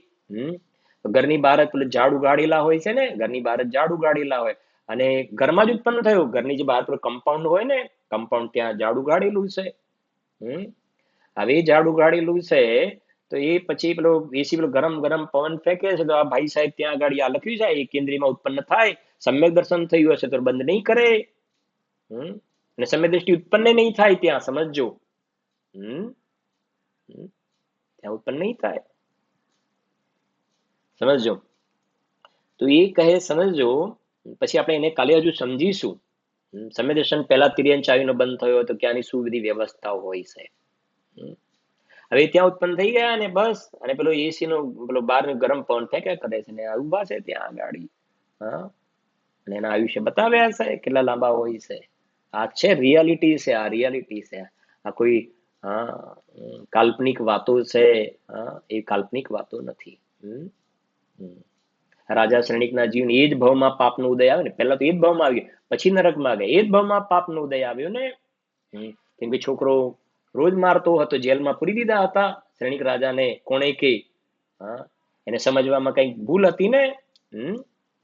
ઘરની બહાર જ પેલું ઝાડ ઉગાડેલા હોય છે ને, ઘરની બહાર જ ઝાડ ઉગાડેલા હોય, અને ઘરમાં જ ઉત્પન્ન થયું. ઘરની જે બહાર પેલું કમ્પાઉન્ડ હોય ને, કમ્પાઉન્ડ ત્યાં ઝાડ ઉગાડેલું છે. હવે ઝાડ ઉગાડેલું છે તો એ પછી પેલો એસી પેલો ગરમ ગરમ પવન ફેંકે છે તો આ ભાઈ સાહેબ ત્યાં આગળ આ લખ્યું છે એક કેન્દ્રીયમાં ઉત્પન્ન થાય. સમ્યક દર્શન થયું હશે તો બંધ નહીં કરે. અને સમ્યક દ્રષ્ટિ ઉત્પન્ન નહીં થાય ત્યાં, સમજજો. ત્યાં ઉત્પન્ન નહીં થાય, સમજજો. તો એ કહે સમજજો. પછી આપણે એને કાલે હજુ સમજીશું. સમ્યક દર્શન પહેલા તિર્યન ચાવીનો બંધ થયો તો ક્યાંની શું બધી વ્યવસ્થાઓ હોય છે. હવે ત્યાં ઉત્પન્ન થઈ ગયા અને બસ, અને પેલો એસી નો પેલો બહાર ગરમ પવન ફેંક્યા કરે છે ને ઉભા છે ત્યાં ગાડી. અને એના આયુષ્ય બતાવ્યા છે કેટલા લાંબા હોય છે. આ છે રિયાલિટી છે, આ રિયાલિટી છે. આ કોઈ કાલ્પનિક વાતો છે, એ કાલ્પનિક વાતો નથી. રાજા શ્રેણિકના જીવન એ જ ભાવમાં પાપનો ઉદય આવે ને, પહેલા તો એ જ ભાવમાં આવ્યો, પછી નરકમાં ગયા, એ જ ભાવમાં પાપનો ઉદય આવ્યો ને. કેમ કે છોકરો રોજ મારતો હતો, જેલમાં પૂરી દીધા હતા શ્રેણિક રાજાને. કોણે કે એને સમજવામાં કઈક ભૂલ હતી ને,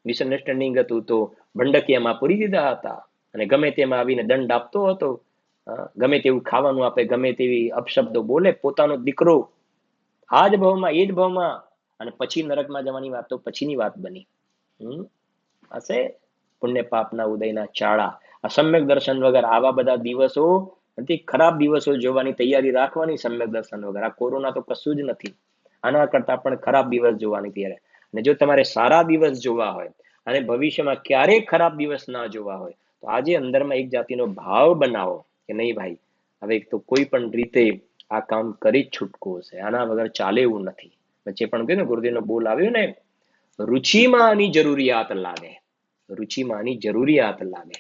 મિસઅન્ડરસ્ટેન્ડિંગ હતું, તો ભંડકિયામાં પૂરી દીધા હતા. અને ગમે તેમાં આવીને દંડ આપતો હતો, ગમે તેવું ખાવાનું આપે, ગમે તેવી અપશબ્દો બોલે, પોતાનો દીકરો. આ જ ભાવમાં, એ જ ભાવમાં. અને પછી નરકમાં જવાની વાત તો પછીની વાત બની. હશે પુણ્ય પાપના ઉદયના ચાળા. અસમ્યક દર્શન વગર આવા બધા દિવસો નથી, ખરાબ દિવસો જોવાની તૈયારી રાખવાની. સમ્યક દર્શન વગર આ કોરોના તો કશું જ નથી, આના કરતા પણ ખરાબ દિવસ જોવાની તૈયારી. અને જો તમારે સારા દિવસ જોવા હોય અને ભવિષ્યમાં ક્યારેય ખરાબ દિવસ ના જોવા હોય તો આજે અંદરમાં એક જાતિનો ભાવ બનાવો કે નહીં ભાઈ, હવે તો કોઈ પણ રીતે આ કામ કરી જ છૂટકો છે, આના વગર ચાલે એવું નથી. વચ્ચે પણ કહ્યું ને, ગુરુદેવનો બોલ આવ્યો ને, રુચિમાં આની જરૂરિયાત લાગે, રુચિમાં આની જરૂરિયાત લાગે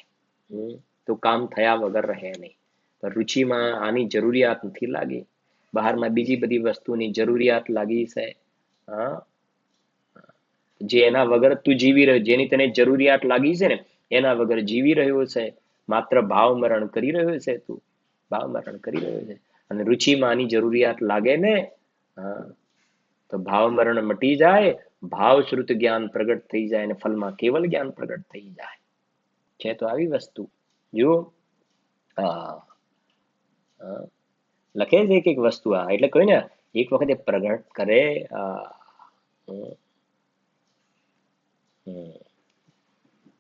તો કામ થયા વગર રહે નહીં. પણ રુચિમાં આની જરૂરિયાત નથી લાગી, બહારમાં બીજી બધી વસ્તુની જરૂરિયાત લાગી છે. જે એના વગર તું જીવી રહ્યો, જેની તને જરૂરિયાત લાગી છે ને એના વગર જીવી રહ્યો છે, માત્ર ભાવ મરણ કરી રહ્યો છે, તું ભાવ મરણ કરી રહ્યો છે. અને રુચિમાં આની જરૂરિયાત લાગે ને, તો ભાવ મરણ મટી જાય, ભાવ શ્રુત જ્ઞાન પ્રગટ થઈ જાય, અને ફલમાં કેવલ જ્ઞાન પ્રગટ થઈ જાય છે. તો આવી વસ્તુ જુઓ, લખે છે એક એક વસ્તુ. આ એટલે કહ્યું ને, એક વખતે પ્રગટ કરે.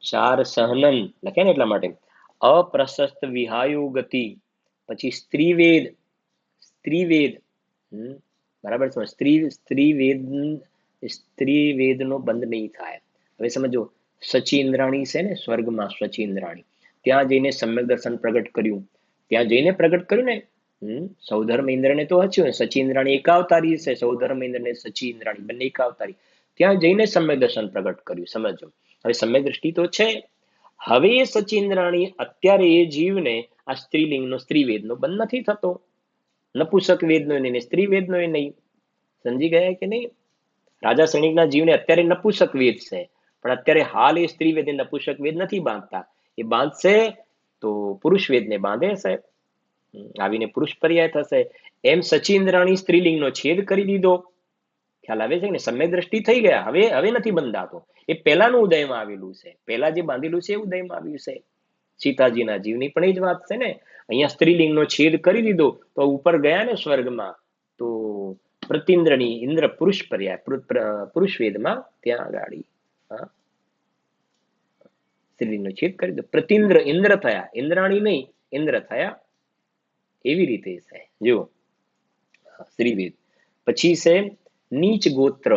ચાર સહનન લખે ને એટલા માટે. અપ્રશસ્ત વિહાયો ગતિ, પછી સ્ત્રીવેદ, સ્ત્રીવેદ બરાબર છે. સ્ત્રીવેદ નો બંધ નહીં થાય. હવે સમજો, સચી ઇન્દ્રાણી છે ને સ્વર્ગમાં, સચી ઇન્દ્રાણી ત્યાં જઈને સમ્યક દર્શન પ્રગટ કર્યું, ત્યાં જઈને પ્રગટ કર્યું ને. સૌધર્મ ઇન્દ્રને તો હચ્યું ને, સચી ઇન્દ્રાણી એકાવતારી છે, સૌધર્મ ઇન્દ્ર ને સચી ઇન્દ્રાણી બંને એકાવતારી. ત્યાં જઈને સમ્યક દર્શન પ્રગટ કર્યું, સમજો. હવે સમ્યક દ્રષ્ટિ તો છે. હવે એ સચી ઇન્દ્રાણી અત્યારે એ જીવને આ સ્ત્રીલિંગનો, સ્ત્રીવેદનો બંધ નથી થતો, નપુસક વેદનો નહીં, સ્ત્રી વેદનો નહીં. સમજી ગયા કે નહીં? રાજા સૈનિકના જીવને અત્યારે નપુસક વેદ છે, પણ અત્યારે હાલ એ સ્ત્રી વેદ નપુસક વેદ નથી બાંધતા. એ બાંધશે તો પુરુષ વેદને બાંધે છે. આવીને પુરુષ પર્યાય થશે. એમ સચિન્દ્રાણી સ્ત્રીલિંગનો છેદ કરી દીધો. ખ્યાલ આવે છે ને? સમ્યક દ્રષ્ટિ થઈ ગયા, હવે હવે નથી બંધાતો. એ પહેલાનું ઉદયમાં આવેલું છે, પહેલા જે બાંધેલું છે એ ઉદયમાં આવ્યું છે. સીતાજીના જીવની પણ એ જ વાત છે ને. અહીંયા સ્ત્રીલિંગનો છેદ કરી દીધો તો ઉપર ગયા ને સ્વર્ગમાં, તો પ્રતિન્દ્રની, ઇન્દ્ર પુરુષ પર્યાય, પુરુષ વેદમાં ત્યાં ગાડી સ્ત્રીલિંગનો છેદ કરી દીધો. પ્રતિન્દ્ર ઇન્દ્ર થયા, ઇન્દ્રાણી નહીં ઇન્દ્ર થયા, એવી રીતે છે. જો સ્ત્રીવેદ પછી છે નીચ ગોત્ર.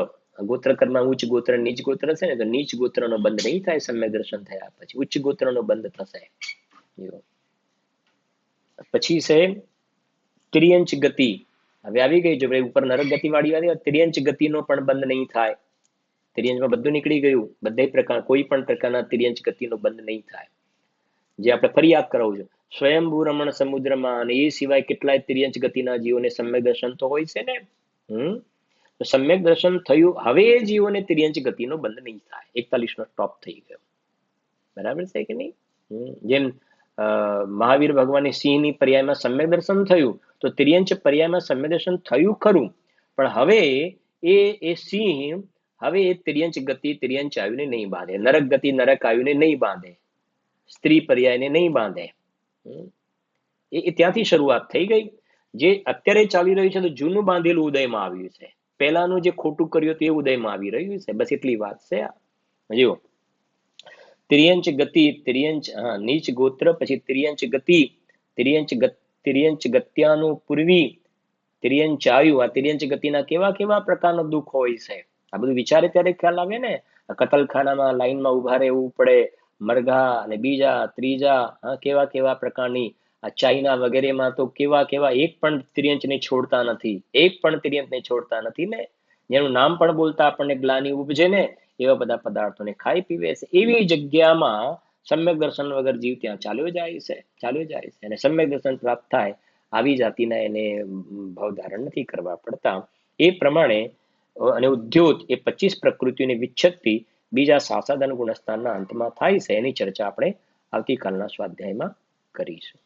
ગોત્ર કર્મમાં ઉચ્ચ ગોત્ર નીચ ગોત્ર છે ને, તો નીચ ગોત્રનો બંધ નહીં થાય સમ્યક દર્શન થયા પછી, ઉચ્ચ ગોત્રનો બંધ થશે. પછી છે ત્રિયંચ ગતિ. હવે આવી ગઈ, જો ઉપર નરક ગતિ વાળી આવી, ત્રિયંચ ગતિનો પણ બંધ નહીં થાય. ત્રિયંચમાં બધું નીકળી ગયું, બધા પ્રકાર, કોઈ પણ પ્રકારના ત્રિયંચ ગતિનો બંધ નહીં થાય. જે આપણે ફરી યાદ કરાવું છું, સ્વયંભૂ રમણ સમુદ્રમાં અને એ સિવાય કેટલાય ત્રિયંચ ગતિના જીવોને સમ્યક દર્શન તો હોય છે ને. તો સમ્યક દર્શન થયું, હવે એ જીવોને ત્રિયંચ ગતિનો બંધ નહીં થાય. 41 નો સ્ટોપ થઈ ગયો. બરાબર છે કે નહીં? જેમ મહાવીર ભગવાનની સિંહની પર્યાયમાં સમ્યક દર્શન થયું, તો ત્રિયંચ પર્યાયમાં સમ્યક દર્શન થયું ખરું, પણ હવે એ સિંહ હવે એ ત્રિયંચ ગતિ ત્રિયંચ આયુને નહીં બાંધે, નરક ગતિ નરક આયુને નહીં બાંધે, સ્ત્રી પર્યાયને નહીં બાંધે. એ ત્યાંથી શરૂઆત થઈ ગઈ. જે અત્યારે ચાલી રહ્યું છે તો જૂનું બાંધેલું ઉદયમાં આવ્યું છે, પહેલાનું જે ખોટું કર્યું હતું એ ઉદયમાં આવી રહ્યું છે. બસ એટલી વાત છે. જો ત્રિયંચ ગતિ, ત્રિયંચ નીચ ગોત્ર, પછી ત્રિયંચ ગતિ, ત્રિયંચ ગત્યાનું પૂર્વી, ત્રિયંચ આયુ. આ ત્રિયંચ ગતિના કેવા કેવા પ્રકારનો દુઃખ હોય છે, આ બધું વિચારે ત્યારે ખ્યાલ આવે ને. કતલખાનામાં લાઈનમાં ઉભા રહેવું પડે, મરઘા અને બીજા ત્રીજા કેવા કેવા પ્રકારની, આ ચાઇના વગેરેમાં તો કેવા કેવા એક પણ ત્રિયંચને છોડતા નથી, એક પણ ત્રિયંચને છોડતા નથી ને. જેનું નામ પણ બોલતા આપણને ગ્લાની ઉપજે ને, એવા બધા પદાર્થોને ખાઈ પીવે છે. એવી જગ્યામાં સમ્યક દર્શન વગર જીવ ત્યાં ચાલ્યો જાય છે. અને સમ્યક દર્શન પ્રાપ્ત થાય આવી જાતિના એને ભાવ ધારણ નથી કરવા પડતા. એ પ્રમાણે અને ઉદ્યોત એ 25 પ્રકૃતિઓની વિચ્છેદથી બીજા સાસાદન ગુણસ્થાનના અંતમાં થાય છે. એની ચર્ચા આપણે આવતીકાલના સ્વાધ્યાયમાં કરીશું.